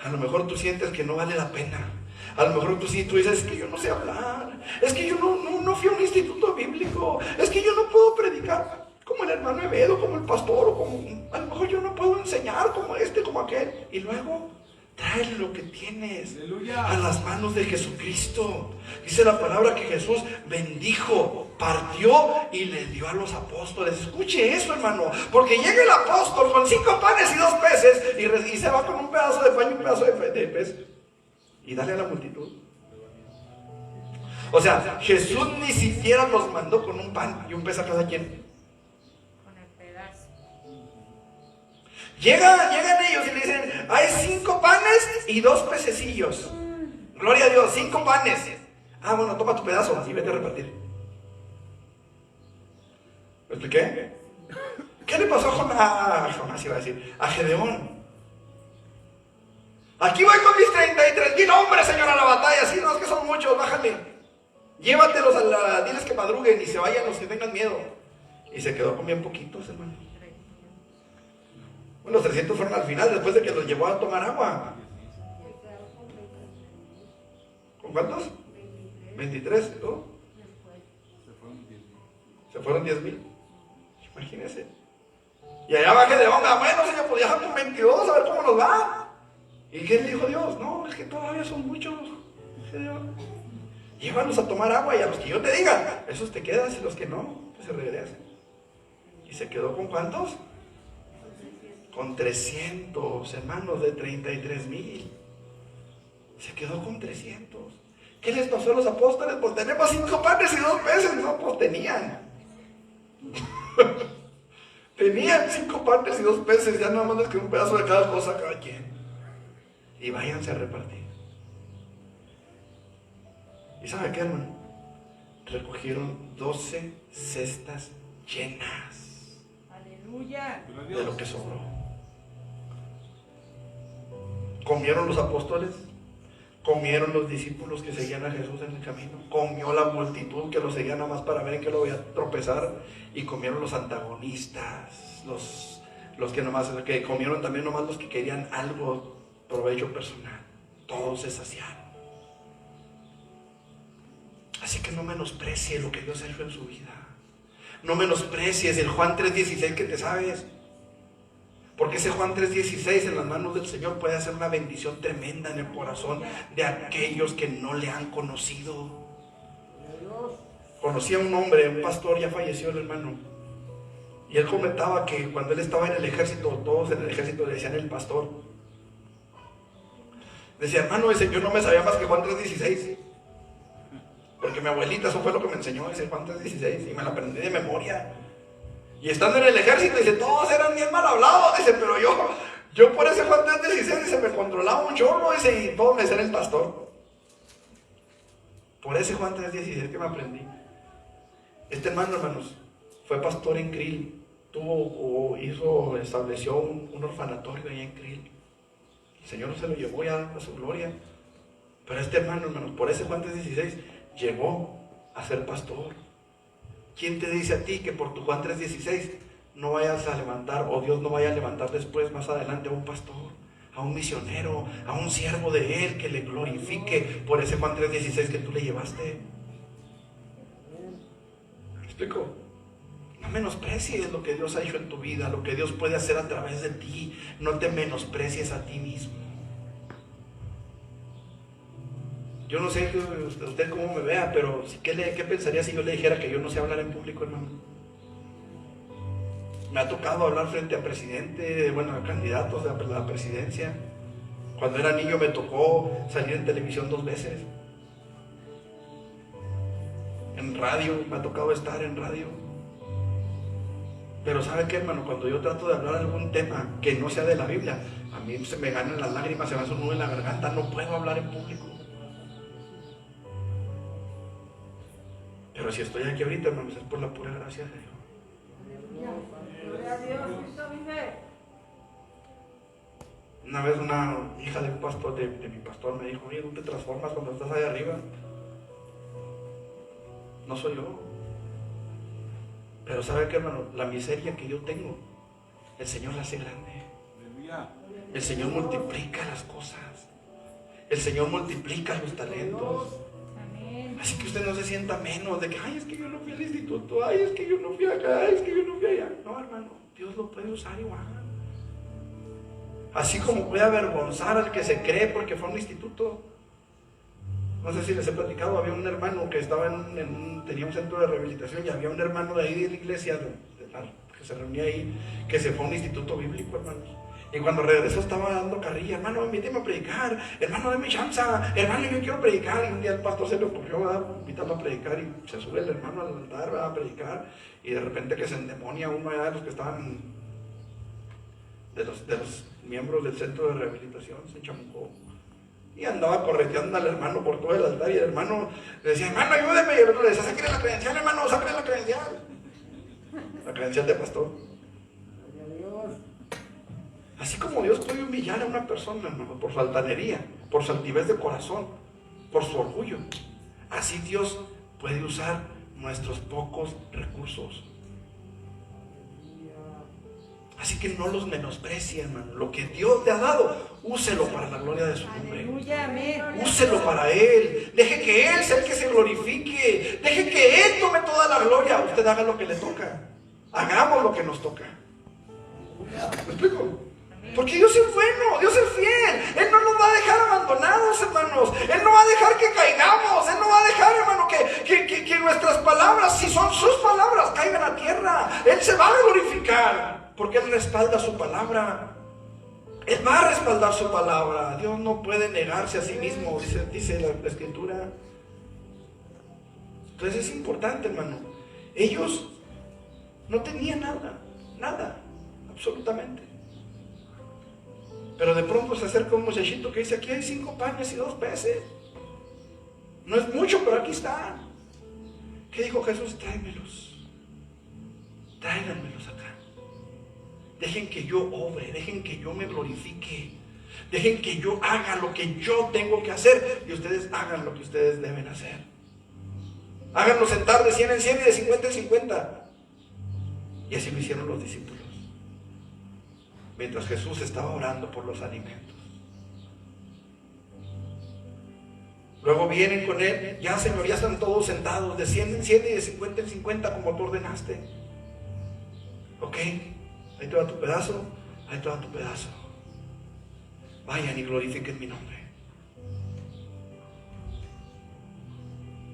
A lo mejor tú sientes que no vale la pena. A lo mejor tú dices: es que yo no sé hablar, es que yo no fui a un instituto bíblico, es que yo no puedo predicar como el hermano Evedo, como el pastor, o como, a lo mejor yo no puedo enseñar como este, como aquel. Y luego, tráele lo que tienes. Aleluya. A las manos de Jesucristo. Dice la palabra que Jesús bendijo, partió y le dio a los apóstoles. Escuche eso, hermano, porque llega el apóstol con 5 panes y 2 peces y se va con un pedazo de pan y un pedazo de pez y dale a la multitud. O sea, Jesús ni siquiera los mandó con un pan y un pez a cada quien. Llegan ellos y le dicen: hay 5 panes y 2 pececillos. Gloria a Dios, 5 panes. Ah, bueno, toma tu pedazo y vete a repartir. ¿Me expliqué? ¿Qué le pasó a Jonás? Iba a decir, a Gedeón. Aquí voy con mis 33,000 hombres, Señor, a la batalla. Sí, no, es que son muchos, bájale. Llévatelos diles que madruguen y se vayan los que tengan miedo. Y se quedó con bien poquitos, hermano. Los 300 fueron al final, después de que los llevó a tomar agua. ¿Con cuántos? 23, ¿no? Se fueron 10,000. Imagínense. Y allá va Gedeón: bueno, Señor, pues ya con 22, a ver cómo nos va. ¿Y qué le dijo Dios? No, es que todavía son muchos, Gedeón. Llévalos a tomar agua y a los que yo te diga, esos te quedan, y los que no, pues se regresen. ¿Y se quedó con cuántos? Con 300, hermanos, de 33,000. Se quedó con 300. ¿Qué les pasó a los apóstoles? Pues tenemos 5 panes y 2 peces. No, pues tenían. Tenían 5 panes y 2 peces. Ya nada más les quedó un pedazo de cada cosa a cada quien. Y váyanse a repartir. ¿Y sabe qué, hermano? Recogieron 12 cestas llenas. Aleluya. De lo que sobró. Comieron los apóstoles, comieron los discípulos que seguían a Jesús en el camino, comió la multitud que lo seguía nada más para ver en qué lo voy a tropezar, y comieron los antagonistas, los que comieron también nomás los que querían algo, provecho personal. Todos se saciaron. Así que no menosprecie lo que Dios ha hecho en su vida. No menosprecies el Juan 3:16 que te sabes. Porque ese Juan 3:16 en las manos del Señor puede hacer una bendición tremenda en el corazón de aquellos que no le han conocido. Conocí a un hombre, un pastor, ya falleció el hermano. Y él comentaba que cuando él estaba en el ejército, todos en el ejército le decían el pastor. Decía: hermano, ese yo no me sabía más que Juan 3:16. Porque mi abuelita, eso fue lo que me enseñó, ese Juan 3:16, y me la aprendí de memoria. Y estando en el ejército, dice, todos eran bien mal hablados, dice, pero yo por ese Juan 3:16, dice, me controlaba un chorro, dice, y todos me decían el pastor. Por ese Juan 3:16 que me aprendí. Este hermano, hermanos, fue pastor en Krill, estableció un orfanatorio ahí en Krill. El Señor se lo llevó ya a su gloria. Pero este hermano, hermanos, por ese Juan 3:16, llegó a ser pastor. ¿Quién te dice a ti que por tu Juan 3:16 no vayas a levantar, o Dios no vaya a levantar después, más adelante, a un pastor, a un misionero, a un siervo de Él que le glorifique por ese Juan 3:16 que tú le llevaste? ¿Me explico? No menosprecies lo que Dios ha hecho en tu vida, lo que Dios puede hacer a través de ti. No te menosprecies a ti mismo. Yo no sé usted cómo me vea, pero ¿qué pensaría si yo le dijera que yo no sé hablar en público, hermano? Me ha tocado hablar frente a presidente, a candidatos a la presidencia. Cuando era niño me tocó salir en televisión 2 veces. En radio, me ha tocado estar en radio. Pero ¿sabe qué, hermano? Cuando yo trato de hablar algún tema que no sea de la Biblia, a mí se me ganan las lágrimas, se me hace un nudo en la garganta, no puedo hablar en público. Pero si estoy aquí ahorita, hermanos, es por la pura gracia de Dios. Gloria a Dios, Cristo vive. Una vez una hija de un pastor, de mi pastor, me dijo: oye, ¿tú te transformas cuando estás ahí arriba? No soy yo. Pero ¿sabe qué, hermano? La miseria que yo tengo, el Señor la hace grande. El Señor multiplica las cosas. El Señor multiplica los talentos. Así que usted no se sienta menos de que, ay, es que yo no fui al instituto, ay, es que yo no fui acá, ay, es que yo no fui allá. No, hermano, Dios lo puede usar igual. Así como puede avergonzar al que se cree porque fue a un instituto. No sé si les he platicado, había un hermano que estaba tenía un centro de rehabilitación, y había un hermano de ahí de la iglesia que se reunía ahí, que se fue a un instituto bíblico, hermanos. Y cuando regresó estaba dando carrilla: hermano, invíteme a predicar, hermano, deme chance, hermano, yo quiero predicar. Y un día al pastor se le ocurrió, ¿verdad?, invitarlo a predicar, y se sube el hermano al altar, ¿verdad?, a predicar, y de repente que se endemonia uno de los que estaban, de los miembros del centro de rehabilitación, se enchamucó. Y andaba correteando al hermano por todo el altar, y el hermano le decía: hermano, ayúdeme. Y el otro le decía: sáquenle la credencial, hermano, sáquenle la credencial. La credencial de pastor. Así como Dios puede humillar a una persona, hermano, por su altanería, por su altivez de corazón, por su orgullo, así Dios puede usar nuestros pocos recursos. Así que no los menosprecie, hermano. Lo que Dios te ha dado, úselo para la gloria de su nombre. Aleluya, amén. Úselo para Él. Deje que Él sea el que se glorifique. Deje que Él tome toda la gloria. Usted haga lo que le toca. Hagamos lo que nos toca. ¿Me explico? Porque Dios es bueno, Dios es fiel. Él no nos va a dejar abandonados, hermanos. Él no va a dejar que caigamos. Él no va a dejar, hermano, que nuestras palabras, si son sus palabras, caigan a tierra. Él se va a glorificar, porque Él respalda su palabra. Él va a respaldar su palabra. Dios no puede negarse a sí mismo, dice la Escritura. Entonces es importante, hermano. Ellos no tenían nada, absolutamente. Pero de pronto se acerca un muchachito que dice: aquí hay 5 panes y 2 peces. No es mucho, pero aquí están. ¿Qué dijo Jesús? Tráimelos. Tráiganmelos acá. Dejen que yo obre, dejen que yo me glorifique. Dejen que yo haga lo que yo tengo que hacer, y ustedes hagan lo que ustedes deben hacer. Háganlo sentar de 100 en 100 y de 50 en 50. Y así lo hicieron los discípulos, mientras Jesús estaba orando por los alimentos. Luego vienen con Él: ya, Señor, ya están todos sentados, de 100 en 100 y de 50 en 50, como tú ordenaste. Ok, ahí te va tu pedazo, ahí te va tu pedazo. Vayan y glorifiquen mi nombre.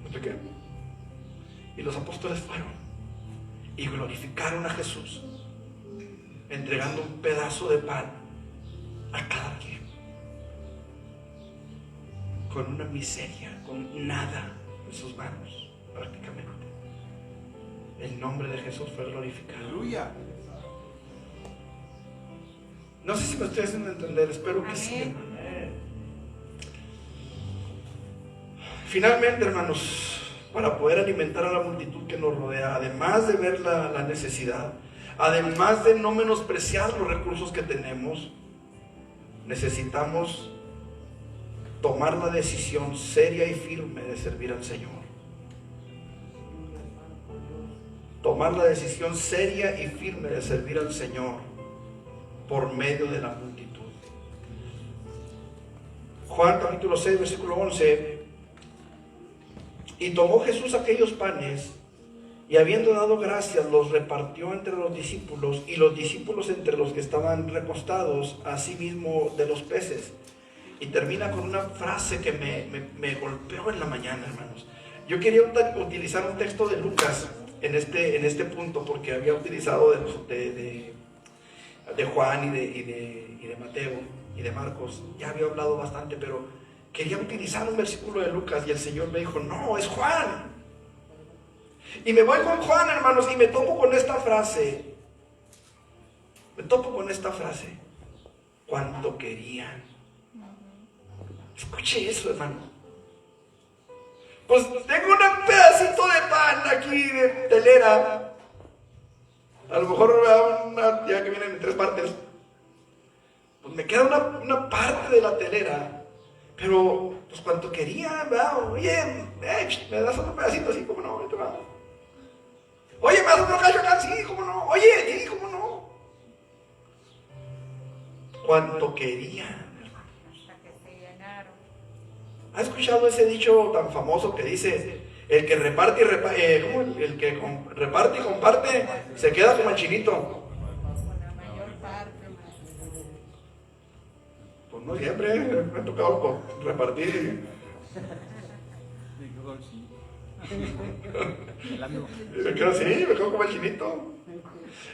¿Me expliqué? Y los apóstoles fueron y glorificaron a Jesús, entregando un pedazo de pan a cada quien, con una miseria, con nada en sus manos, prácticamente. El nombre de Jesús fue glorificado. Aleluya. No sé si me estoy haciendo entender, espero que sí. Finalmente, hermanos, para poder alimentar a la multitud que nos rodea, además de ver la necesidad, además de no menospreciar los recursos que tenemos, necesitamos tomar la decisión seria y firme de servir al Señor. Tomar la decisión seria y firme de servir al Señor por medio de la multitud. Juan capítulo 6, versículo 11. Y tomó Jesús aquellos panes, y habiendo dado gracias, los repartió entre los discípulos, y los discípulos entre los que estaban recostados, asimismo de los peces. Y termina con una frase que me golpeó en la mañana, hermanos. Yo quería utilizar un texto de Lucas en este punto, porque había utilizado de Juan y de Mateo. y de Marcos. Ya había hablado bastante, pero quería utilizar un versículo de Lucas y el Señor me dijo, no, es Juan. Y me voy con Juan, hermanos, y me topo con esta frase. Cuánto querían. Escuche eso, hermano. Pues tengo un pedacito de pan aquí de telera. A lo mejor ya que vienen en 3 partes. Pues me queda una parte de la telera. Pero, pues cuánto querían, ¿verdad? Oye, me das otro pedacito así, ¿cómo no? Oye, me das otro cacho acá, sí, ¿cómo no? Oye, sí, ¿cómo no? Cuánto querían, hermanos. Hasta que se llenaron. ¿Ha escuchado ese dicho tan famoso que dice, el que reparte y reparte y comparte se queda como el chinito? Con la mayor parte. Pues no siempre, me ha tocado repartir. Me quedo como el chinito.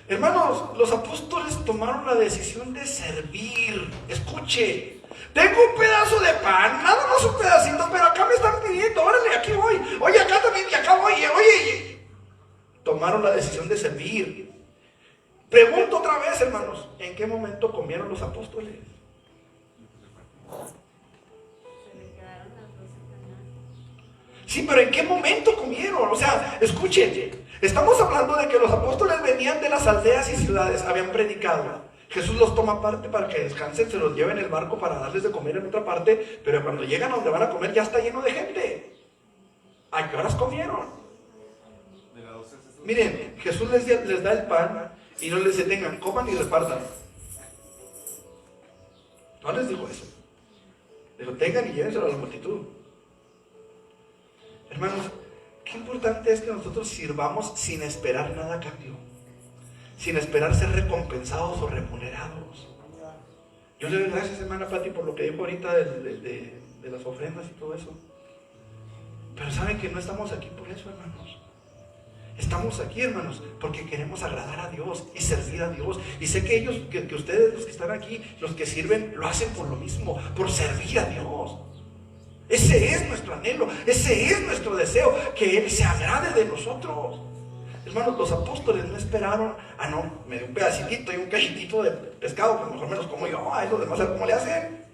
Hermanos, los apóstoles tomaron la decisión de servir. Escuche, tengo un pedazo de pan, nada más un pedacito, pero acá me están pidiendo, órale, aquí voy. Oye, acá también, y acá voy, oye. Tomaron la decisión de servir. Pregunto otra vez, hermanos, ¿en qué momento comieron los apóstoles? Sí, pero ¿en qué momento comieron? O sea, escuchen, estamos hablando de que los apóstoles venían de las aldeas y ciudades, habían predicado. Jesús los toma aparte para que descansen, se los lleva en el barco para darles de comer en otra parte, pero cuando llegan a donde van a comer ya está lleno de gente. ¿A qué horas comieron? Miren, Jesús les da el pan y no les detengan, coman y repartan. No les dijo eso. Dijo, tengan y llévenselo a la multitud. Hermanos, qué importante es que nosotros sirvamos sin esperar nada a cambio, sin esperar ser recompensados o remunerados. Yo le doy gracias, hermana Pati, por lo que dijo ahorita de las ofrendas y todo eso. Pero saben que no estamos aquí por eso, hermanos. Estamos aquí, hermanos, porque queremos agradar a Dios y servir a Dios. Y sé que ellos, que ustedes, los que están aquí, los que sirven, lo hacen por lo mismo, por servir a Dios. Ese es nuestro anhelo, ese es nuestro deseo, que Él se agrade de nosotros. Hermanos, los apóstoles no esperaron, me dio un pedacito y un cachitito de pescado, pues mejor me los como yo, a los demás, ¿cómo le hacen?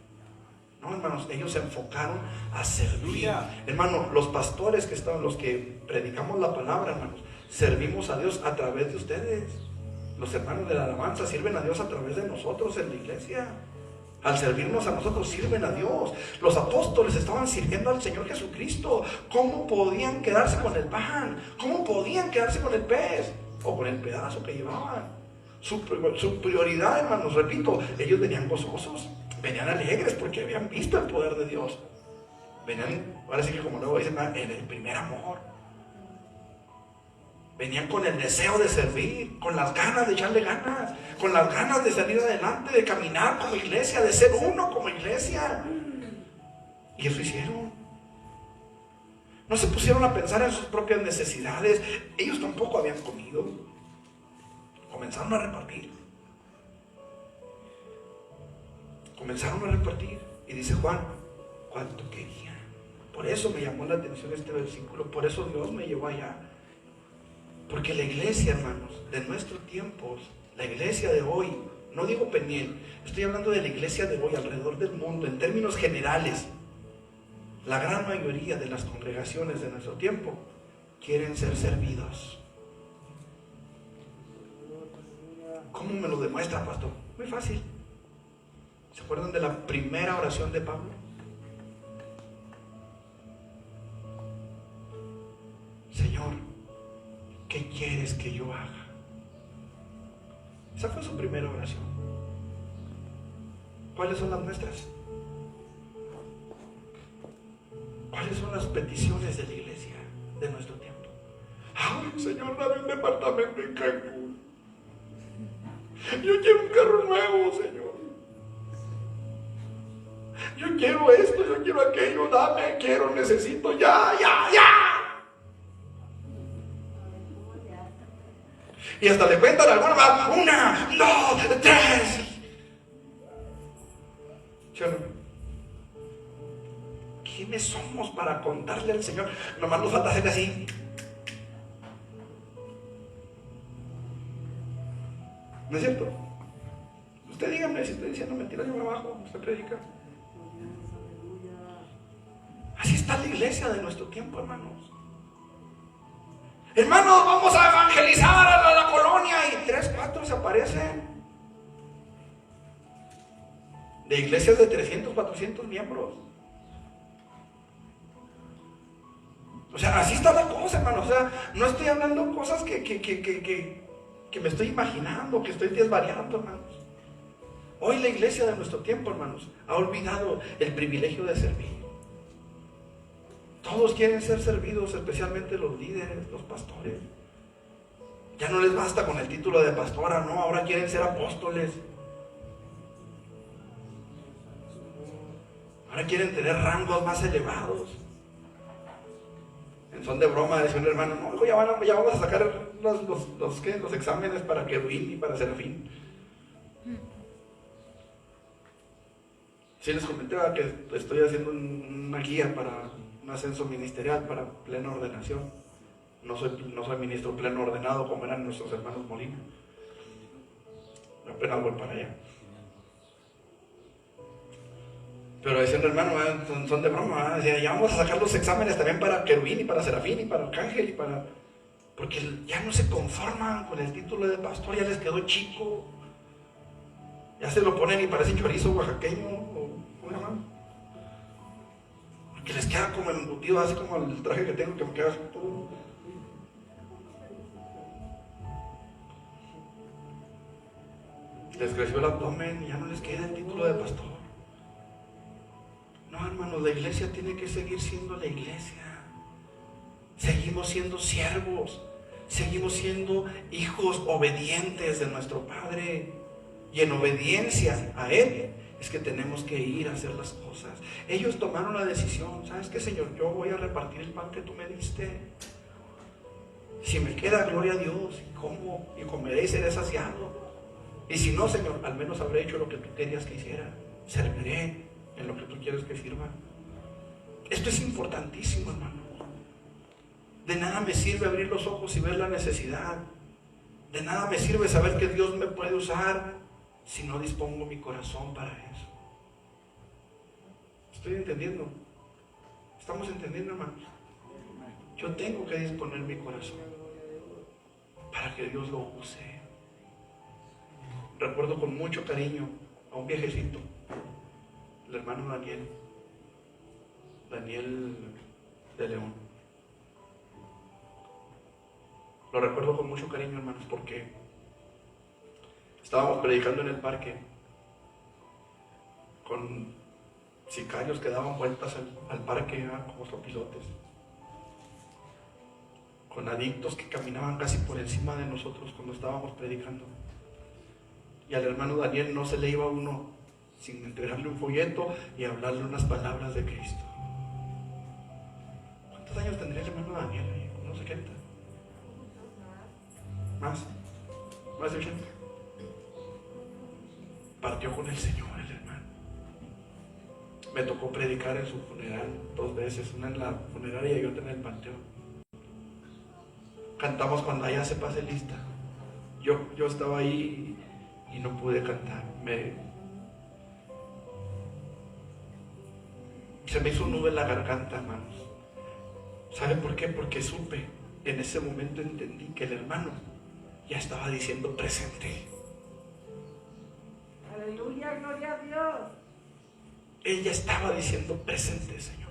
No, hermanos, ellos se enfocaron a servir. Hermanos, los pastores que están, los que predicamos la palabra, hermanos, servimos a Dios a través de ustedes. Los hermanos de la alabanza sirven a Dios a través de nosotros en la iglesia. Al servirnos a nosotros sirven a Dios. Los apóstoles estaban sirviendo al Señor Jesucristo. ¿Cómo podían quedarse con el pan? ¿Cómo podían quedarse con el pez? O con el pedazo que llevaban. Su prioridad, hermanos, repito, ellos venían gozosos, venían alegres porque habían visto el poder de Dios. Venían, ahora sí que como luego dicen, en el primer amor. Venían con el deseo de servir, con las ganas de echarle ganas, con las ganas de salir adelante, de caminar como iglesia, de ser uno como iglesia. Y eso hicieron. No se pusieron a pensar en sus propias necesidades. Ellos tampoco habían comido. Comenzaron a repartir. Y dice Juan, ¿cuánto querían? Por eso me llamó la atención este versículo. Por eso Dios me llevó allá. Porque la iglesia, hermanos, de nuestros tiempos, la iglesia de hoy, no digo Peniel, estoy hablando de la iglesia de hoy alrededor del mundo, en términos generales. La gran mayoría de las congregaciones de nuestro tiempo quieren ser servidos. ¿Cómo me lo demuestra, pastor? Muy fácil. ¿Se acuerdan de la primera oración de Pablo? Señor, ¿qué quieres que yo haga? Esa fue su primera oración. ¿Cuáles son las nuestras? ¿Cuáles son las peticiones de la iglesia de nuestro tiempo? Ay, Señor, dame un departamento en Cancún. Yo quiero un carro nuevo, Señor. Yo quiero esto, yo quiero aquello, dame, quiero, necesito, ya. Y hasta le cuentan alguna más, 1, 2, 3. ¿quiénes somos para contarle al Señor? Nomás nos falta hacer así. ¿No es cierto? Usted dígame si estoy diciendo mentiras, yo me bajo, usted predica. Así está la iglesia de nuestro tiempo, hermanos. Hermanos, vamos a evangelizar a la colonia y 3, 4 se aparecen. De iglesias de 300, 400 miembros. O sea, así está la cosa, hermanos. O sea, no estoy hablando cosas que me estoy imaginando, que estoy desvariando, hermanos. Hoy la iglesia de nuestro tiempo, hermanos, ha olvidado el privilegio de servir. Todos quieren ser servidos, especialmente los líderes, los pastores. Ya no les basta con el título de pastora, no, ahora quieren ser apóstoles. Ahora quieren tener rangos más elevados. En son de broma, decía un hermano, no, ya vamos a sacar los exámenes para querubín y para serafín. Sí, les comenté que estoy haciendo una guía para un ascenso ministerial para plena ordenación. No soy ministro pleno ordenado como eran nuestros hermanos Molina. Apenas voy para allá. Pero decía un hermano, son de broma, decía, ya vamos a sacar los exámenes también para querubín y para serafín y para arcángel y para... Porque ya no se conforman con el título de pastor, ya les quedó chico. Ya se lo ponen y parece chorizo oaxaqueño, o ¿cómo se llama? Porque les queda como embutido, así como el traje que tengo, que me queda así todo. Les creció el abdomen y ya no les queda el título de pastor. No, hermanos, la iglesia tiene que seguir siendo la iglesia. Seguimos siendo siervos, seguimos siendo hijos obedientes de nuestro Padre. Y en obediencia a Él es que tenemos que ir a hacer las cosas. Ellos tomaron la decisión, ¿sabes qué, Señor? Yo voy a repartir el pan que tú me diste. Si me queda, gloria a Dios, y como, y comeré y seré saciado. Y si no, Señor, al menos habré hecho lo que tú querías que hiciera. Serviré en lo que tú quieres que sirva. Esto es importantísimo, hermano. De nada me sirve abrir los ojos y ver la necesidad. De nada me sirve saber que Dios me puede usar si no dispongo mi corazón para eso. ¿Estoy entendiendo? ¿Estamos entendiendo, hermanos? Yo tengo que disponer mi corazón para que Dios lo use. Recuerdo con mucho cariño a un viejecito, el hermano Daniel de León. Lo recuerdo con mucho cariño, hermanos, porque estábamos predicando en el parque con sicarios que daban vueltas al parque como sopilotes, con adictos que caminaban casi por encima de nosotros cuando estábamos predicando. Y al hermano Daniel no se le iba uno sin entregarle un folleto y hablarle unas palabras de Cristo. ¿Cuántos años tendría el hermano Daniel? ¿Unos 70? ¿Más de 80? Partió con el Señor el hermano. Me tocó predicar en su funeral 2 veces, una en la funeraria y otra en el panteón. Cantamos cuando allá se pase lista. Yo estaba ahí y no pude cantar. Se me hizo un nudo en la garganta, hermanos. ¿Saben por qué? Porque supe, en ese momento entendí que el hermano ya estaba diciendo presente. Aleluya, gloria a Dios. Él ya estaba diciendo presente, Señor.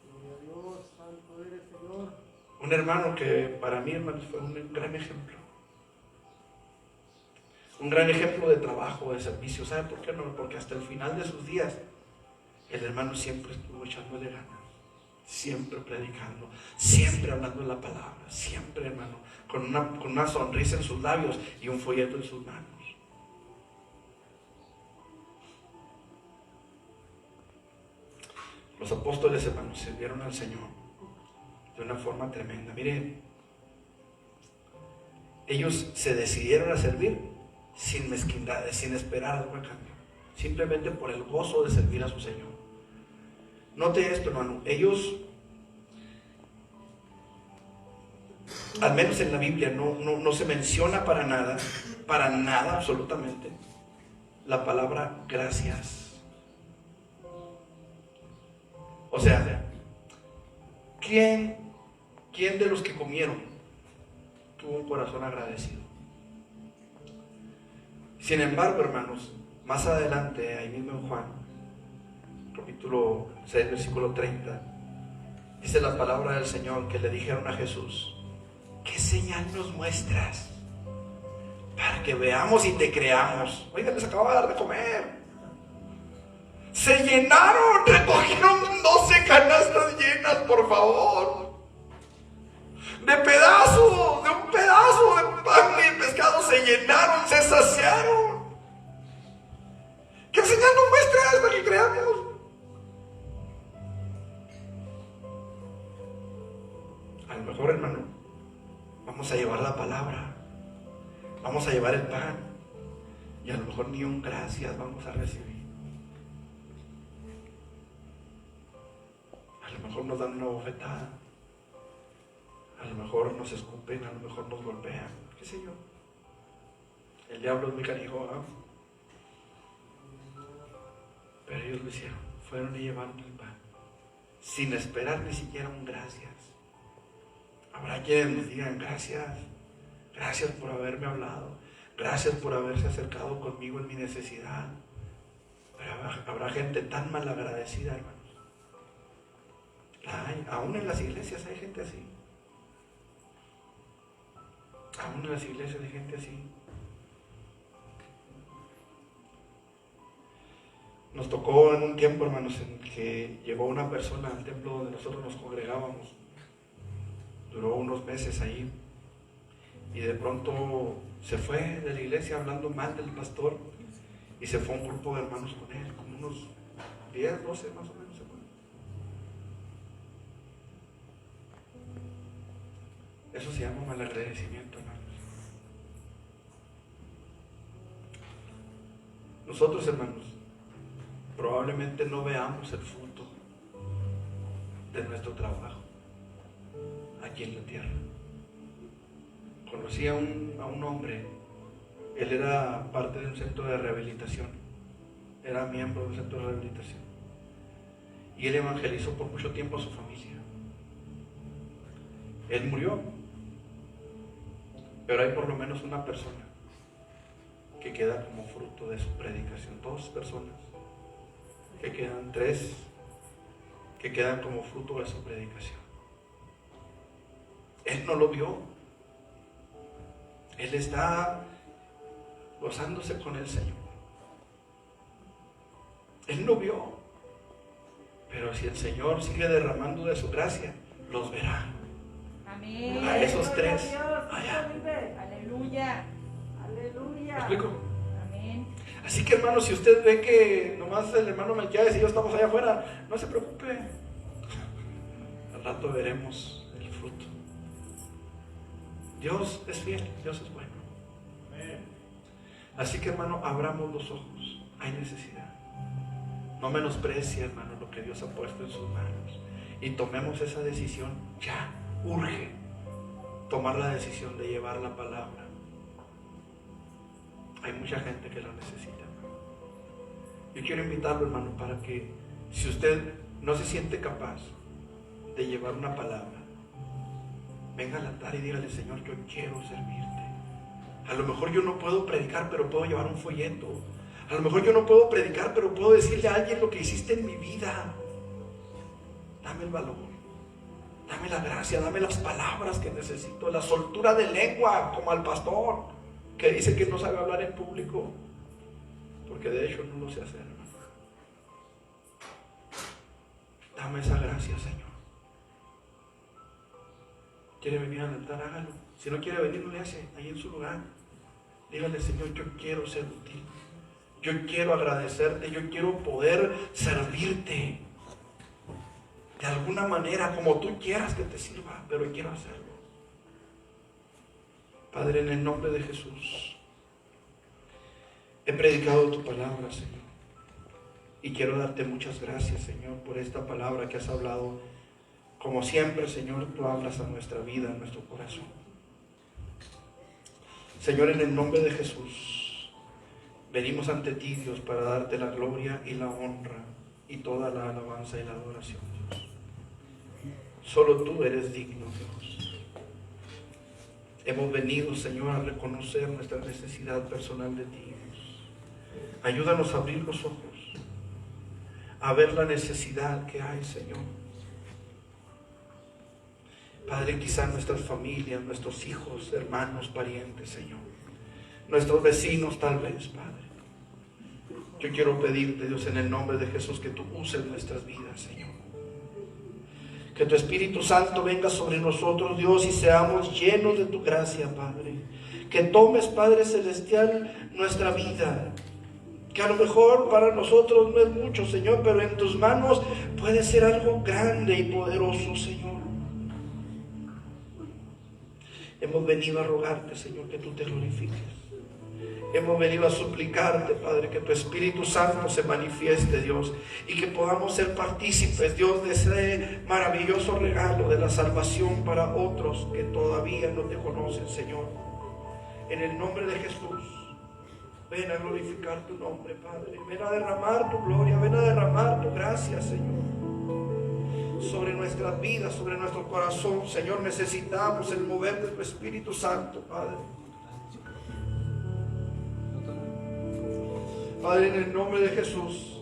Gloria a Dios, santo eres, Señor. Un hermano que para mí, hermanos, fue un gran ejemplo. Un gran ejemplo de trabajo, de servicio. ¿Sabe por qué no? Porque hasta el final de sus días, el hermano siempre estuvo echándole ganas. Siempre predicando, siempre hablando la palabra, siempre, hermano, con una sonrisa en sus labios y un folleto en sus manos. Los apóstoles, hermanos, sirvieron al Señor de una forma tremenda. Miren, ellos se decidieron a servir sin mezquindades, sin esperar algo a cambio, simplemente por el gozo de servir a su Señor. note esto, hermano, ellos, al menos en la Biblia, no se menciona para nada absolutamente, la palabra gracias. O sea, ¿quién de los que comieron tuvo un corazón agradecido? Sin embargo, hermanos, más adelante, ahí mismo en Juan, capítulo 6, versículo 30, dice la palabra del Señor que le dijeron a Jesús: ¿qué señal nos muestras para que veamos y te creamos? Oiga, les acabo de dar de comer. Se llenaron, recogieron 12 canastas llenas, por favor. De pedazos, de un pedazo de pan y pescado se llenaron, se saciaron. ¿Qué señal nos muestras para que creamos? A lo mejor, hermano, vamos a llevar la palabra, vamos a llevar el pan, y a lo mejor ni un gracias vamos a recibir. A lo mejor nos dan una bofetada, a lo mejor nos escupen, a lo mejor nos golpean, qué sé yo. El diablo es muy canijo, ¿eh? Pero ellos lo hicieron, fueron y llevaron el pan, sin esperar ni siquiera un gracias. Habrá quienes nos digan: gracias por haberme hablado, gracias por haberse acercado conmigo en mi necesidad. Pero habrá gente tan malagradecida, hermanos. Aún en las iglesias hay gente así. Aún en las iglesias hay gente así. Nos tocó en un tiempo, hermanos, en que llegó una persona al templo donde nosotros nos congregábamos. Duró unos meses ahí. Y de pronto se fue de la iglesia hablando mal del pastor. Y se fue un grupo de hermanos con él, como unos 10, 12 más o menos. Eso se llama malagradecimiento, hermanos. Nosotros, hermanos, probablemente no veamos el fruto de nuestro trabajo aquí en la tierra. Conocí a un hombre, él era parte de un centro de rehabilitación, era miembro de un centro de rehabilitación, y él evangelizó por mucho tiempo a su familia. Él murió, pero hay por lo menos una persona que queda como fruto de su predicación, 2 personas que quedan, 3 que quedan como fruto de su predicación. Él no lo vio, él está gozándose con el Señor, él no vio, pero si el Señor sigue derramando de su gracia, los verá. Amén. A esos 3 allá. Aleluya. Aleluya. ¿Me explico? Amén. Así que, hermano, si usted ve que nomás el hermano Melquiades y yo estamos allá afuera, no se preocupe, al rato veremos el fruto. Dios es fiel, Dios es bueno. Así que, hermano, abramos los ojos, hay necesidad. No menosprecie, hermano, lo que Dios ha puesto en sus manos, y tomemos esa decisión ya. Urge tomar la decisión de llevar la palabra. Hay mucha gente que la necesita, hermano. Yo quiero invitarlo, hermano, para que, si usted no se siente capaz de llevar una palabra, venga al altar y dígale: Señor, yo quiero servirte. A lo mejor yo no puedo predicar, pero puedo llevar un folleto. A lo mejor yo no puedo predicar, pero puedo decirle a alguien lo que hiciste en mi vida. Dame el valor, dame la gracia, dame las palabras que necesito, la soltura de lengua, como al pastor que dice que no sabe hablar en público, porque de hecho no lo sé hacer, hermano. Dame esa gracia, Señor. ¿Quiere venir al altar? Hágalo. Si no quiere venir, no le hace, ahí en su lugar. Dígale: Señor, yo quiero ser útil, yo quiero agradecerte, yo quiero poder servirte de alguna manera, como tú quieras que te sirva, pero quiero hacerlo. Padre, en el nombre de Jesús, he predicado tu palabra, Señor. Y quiero darte muchas gracias, Señor, por esta palabra que has hablado. Como siempre, Señor, tú hablas a nuestra vida, a nuestro corazón. Señor, en el nombre de Jesús, venimos ante ti, Dios, para darte la gloria y la honra y toda la alabanza y la adoración, Dios. Solo tú eres digno, Dios. Hemos venido, Señor, a reconocer nuestra necesidad personal de ti, Dios. Ayúdanos a abrir los ojos, a ver la necesidad que hay, Señor. Padre, quizás nuestras familias, nuestros hijos, hermanos, parientes, Señor. Nuestros vecinos tal vez, Padre. Yo quiero pedirte, Dios, en el nombre de Jesús, que tú uses nuestras vidas, Señor. Que tu Espíritu Santo venga sobre nosotros, Dios, y seamos llenos de tu gracia, Padre. Que tomes, Padre Celestial, nuestra vida. Que a lo mejor para nosotros no es mucho, Señor, pero en tus manos puede ser algo grande y poderoso, Señor. Hemos venido a rogarte, Señor, que tú te glorifiques. Hemos venido a suplicarte, Padre, que tu Espíritu Santo se manifieste, Dios, y que podamos ser partícipes, Dios, de ese maravilloso regalo de la salvación para otros que todavía no te conocen, Señor. En el nombre de Jesús, ven a glorificar tu nombre, Padre. Ven a derramar tu gloria, ven a derramar tu gracia, Señor, sobre nuestras vidas, sobre nuestro corazón. Señor, necesitamos el mover de tu Espíritu Santo, Padre. Padre, en el nombre de Jesús,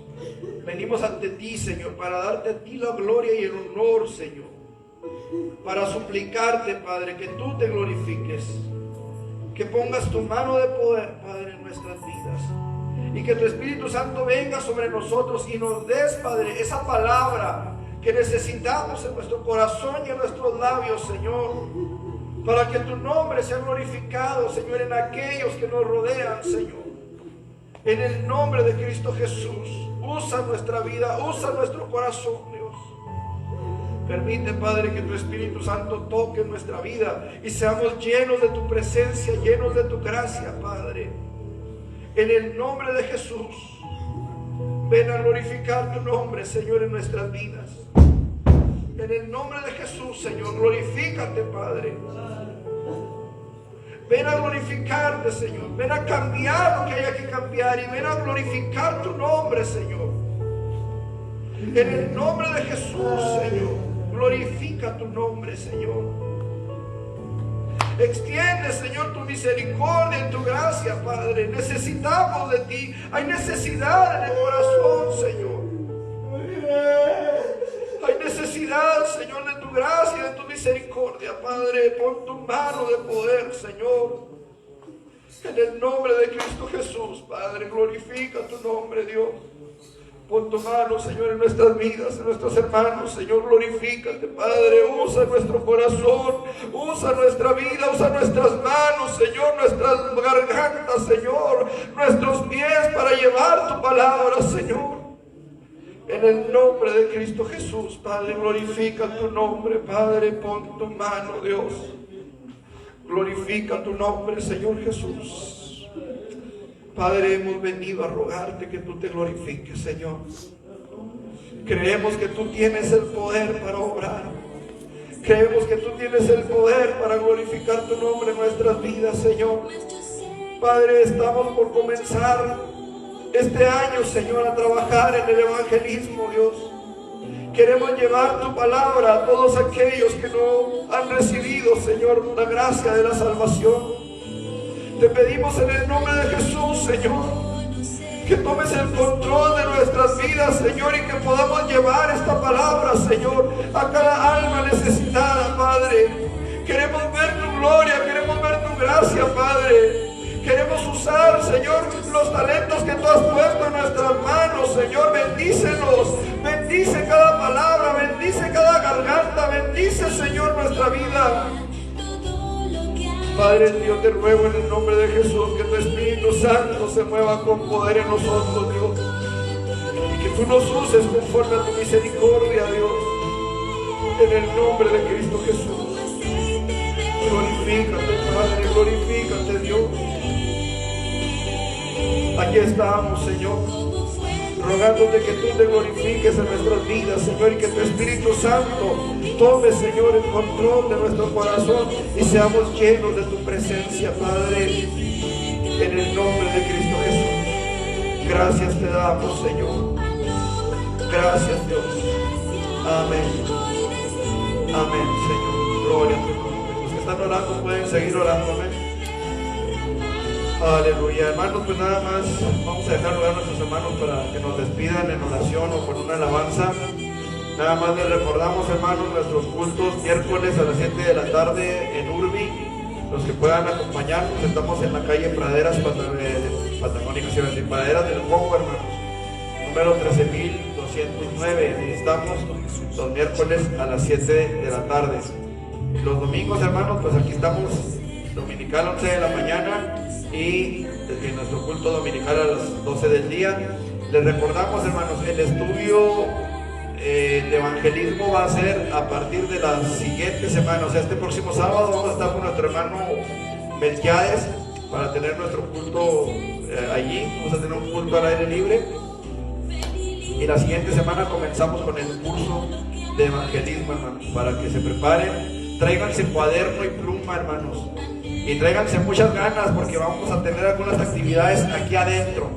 venimos ante ti, Señor, para darte a ti la gloria y el honor, Señor. Para suplicarte, Padre, que tú te glorifiques. Que pongas tu mano de poder, Padre, en nuestras vidas. Y que tu Espíritu Santo venga sobre nosotros y nos des, Padre, esa palabra que necesitamos en nuestro corazón y en nuestros labios, Señor, para que tu nombre sea glorificado, Señor, en aquellos que nos rodean, Señor. En el nombre de Cristo Jesús, usa nuestra vida, usa nuestro corazón, Dios. Permite, Padre, que tu Espíritu Santo toque nuestra vida y seamos llenos de tu presencia, llenos de tu gracia, Padre. En el nombre de Jesús, ven a glorificar tu nombre, Señor, en nuestras vidas. En el nombre de Jesús, Señor, glorifícate, Padre. Ven a glorificarte, Señor. Ven a cambiar lo que haya que cambiar y ven a glorificar tu nombre, Señor. En el nombre de Jesús, Señor, glorifica tu nombre, Señor. Extiende, Señor, tu misericordia y tu gracia, Padre. Necesitamos de ti. Hay necesidad en el corazón, Señor. Hay necesidad, Señor, de tu gracia y de tu misericordia, Padre. Pon tu mano de poder, Señor. En el nombre de Cristo Jesús, Padre, glorifica tu nombre, Dios. Pon tu mano, Señor, en nuestras vidas, en nuestros hermanos, Señor, glorifícate, Padre. Usa nuestro corazón, usa nuestra vida, usa nuestras manos, Señor, nuestras gargantas, Señor, nuestros pies para llevar tu palabra, Señor. En el nombre de Cristo Jesús, Padre, glorifica tu nombre, Padre, pon tu mano, Dios. Glorifica tu nombre, Señor Jesús. Padre, hemos venido a rogarte que tú te glorifiques, Señor. Creemos que tú tienes el poder para obrar. Creemos que tú tienes el poder para glorificar tu nombre en nuestras vidas, Señor. Padre, estamos por comenzar este año, Señor, a trabajar en el evangelismo, Dios. Queremos llevar tu palabra a todos aquellos que no han recibido, Señor, la gracia de la salvación. Te pedimos en el nombre de Jesús, Señor, que tomes el control de nuestras vidas, Señor, y que podamos llevar esta palabra, Señor, a cada alma necesitada, Padre. Queremos ver tu gloria, queremos ver tu gracia, Padre. Queremos usar, Señor, los talentos que tú has puesto en nuestras manos, Señor. Bendícelos, bendice cada palabra, bendice cada garganta, bendice, Señor, nuestra vida. Padre, yo te ruego en el nombre de Jesús que tu Espíritu Santo se mueva con poder en nosotros, Dios. Y que tú nos uses conforme a tu misericordia, Dios. En el nombre de Cristo Jesús. Glorifícate, Padre, glorifícate, Dios. Aquí estamos, Señor. rogándote que tú te glorifiques en nuestras vidas, Señor, y que tu Espíritu Santo tome, Señor, el control de nuestro corazón y seamos llenos de tu presencia, Padre, en el nombre de Cristo Jesús. Gracias te damos, Señor. Gracias, Dios. Amén. Amén, Señor. Gloria a tu nombre. Los que están orando pueden seguir orando. Amén. Aleluya. Hermanos, pues nada más vamos a dejar lugar a nuestros hermanos para que nos despidan en oración o con una alabanza. Nada más les recordamos, hermanos, nuestros cultos miércoles a las 7 de la tarde en Urbi. Los que puedan acompañarnos, estamos en la calle Praderas Patagónicas, Praderas del Congo, hermanos, número 13.209. Estamos los miércoles a las 7 de la tarde. Los domingos, hermanos, pues aquí estamos, dominical 11 de la mañana y en nuestro culto dominical a las 12 del día. Les recordamos, hermanos, el estudio de evangelismo va a ser a partir de la siguiente semana, o sea, este próximo sábado vamos a estar con nuestro hermano Melquiades para tener nuestro culto allí. Vamos a tener un culto al aire libre y la siguiente semana comenzamos con el curso de evangelismo, hermanos, para que se preparen. Tráiganse cuaderno y pluma, hermanos, y tráiganse muchas ganas porque vamos a tener algunas actividades aquí adentro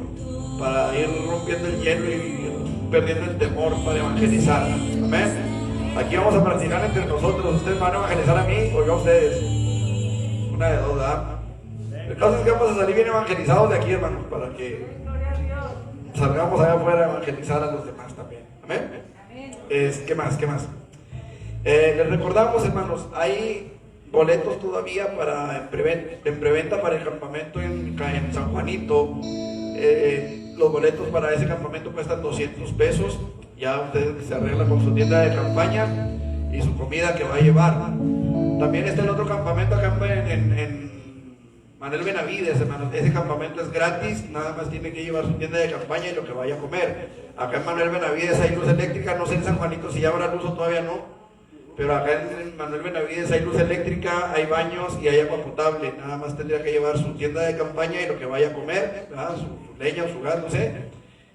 para ir rompiendo el hielo y perdiendo el temor para evangelizar. Amén. Aquí vamos a practicar entre nosotros. Ustedes van a evangelizar a mí o yo a ustedes. Una de dos, ¿verdad? El caso es que vamos a salir bien evangelizados de aquí, hermanos, para que salgamos allá afuera a evangelizar a los demás también. Amén. ¿Qué más? Les recordamos, hermanos, hay boletos todavía para en preventa para el campamento en San Juanito. Los boletos para ese campamento cuestan 200 pesos. Ya ustedes se arreglan con su tienda de campaña y su comida que va a llevar. También está el otro campamento acá en Manuel Benavides, hermanos. Ese campamento es gratis, nada más tiene que llevar su tienda de campaña y lo que vaya a comer. Acá en Manuel Benavides hay luz eléctrica, no sé en San Juanito si ya habrá luz o todavía no, pero acá en Manuel Benavides hay luz eléctrica, hay baños y hay agua potable. Nada más tendría que llevar su tienda de campaña y lo que vaya a comer, su leña o su gas, no sé.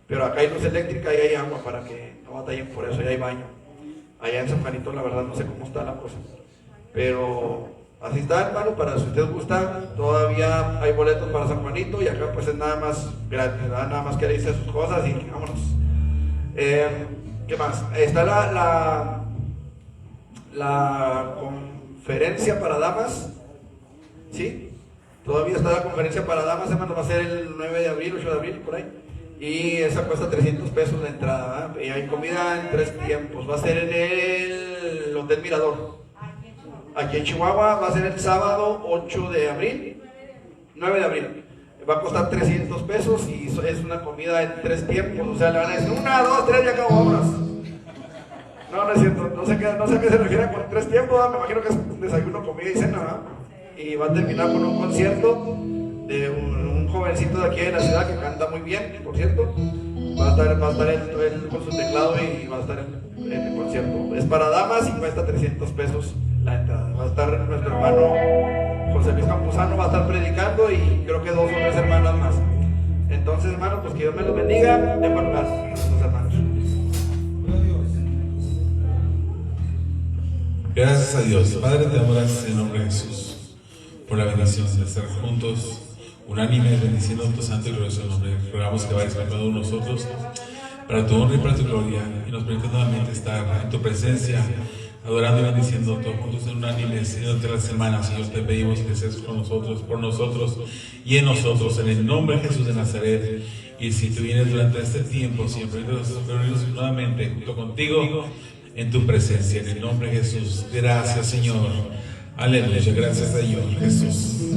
Pero acá hay luz eléctrica y hay agua para que no batallen por eso, y hay baño. Allá en San Juanito la verdad no sé cómo está la cosa, pero así está, hermano. Para si usted gusta, todavía hay boletos para San Juanito y acá pues es nada más gratis, ¿verdad? Nada más que irse sus cosas y vámonos. ¿Qué más? Está la conferencia para damas, ¿sí? Todavía está la conferencia para damas, hermano, va a ser el 9 de abril, 8 de abril, por ahí. Y esa cuesta 300 pesos la entrada, ¿verdad? Y hay comida en 3 tiempos. Va a ser en el Hotel Mirador. Aquí en Chihuahua va a ser el sábado 8 de abril, 9 de abril. Va a costar 300 pesos y es una comida en 3 tiempos. O sea, le van a decir 1, 2, 3 y acabó, vámonos. No es cierto, no sé a qué se refiere con 3 tiempos, ¿verdad? Me imagino que es desayuno, comida y cena, ¿verdad? Y va a terminar con un concierto de un jovencito de aquí de la ciudad que canta muy bien, por cierto. Va a estar él con su teclado y va a estar en el concierto. Es para damas y cuesta 300 pesos la entrada. Va a estar nuestro hermano José Luis Campuzano, va a estar predicando y creo que 2 o 3 hermanas más. Entonces, hermanos, pues que Dios me los bendiga. Dejo lugar a nuestros hermanos. Gracias a Dios. Padre, te damos gracias en el nombre de Jesús por la bendición de estar juntos, unánimes, bendiciendo tu santo y glorioso nombre. Rogamos que vayas con cada uno de nosotros para tu honra y para tu gloria, y nos permitas nuevamente estar en tu presencia, adorando y bendiciendo todos juntos en unánimes en otras semanas. Señor, te pedimos que seas con nosotros, por nosotros y en nosotros, en el nombre de Jesús de Nazaret. Y si tú vienes durante este tiempo, siempre reunirnos nuevamente junto contigo en tu presencia, en el nombre de Jesús. Gracias, Señor. Aleluya. Gracias, Señor Jesús.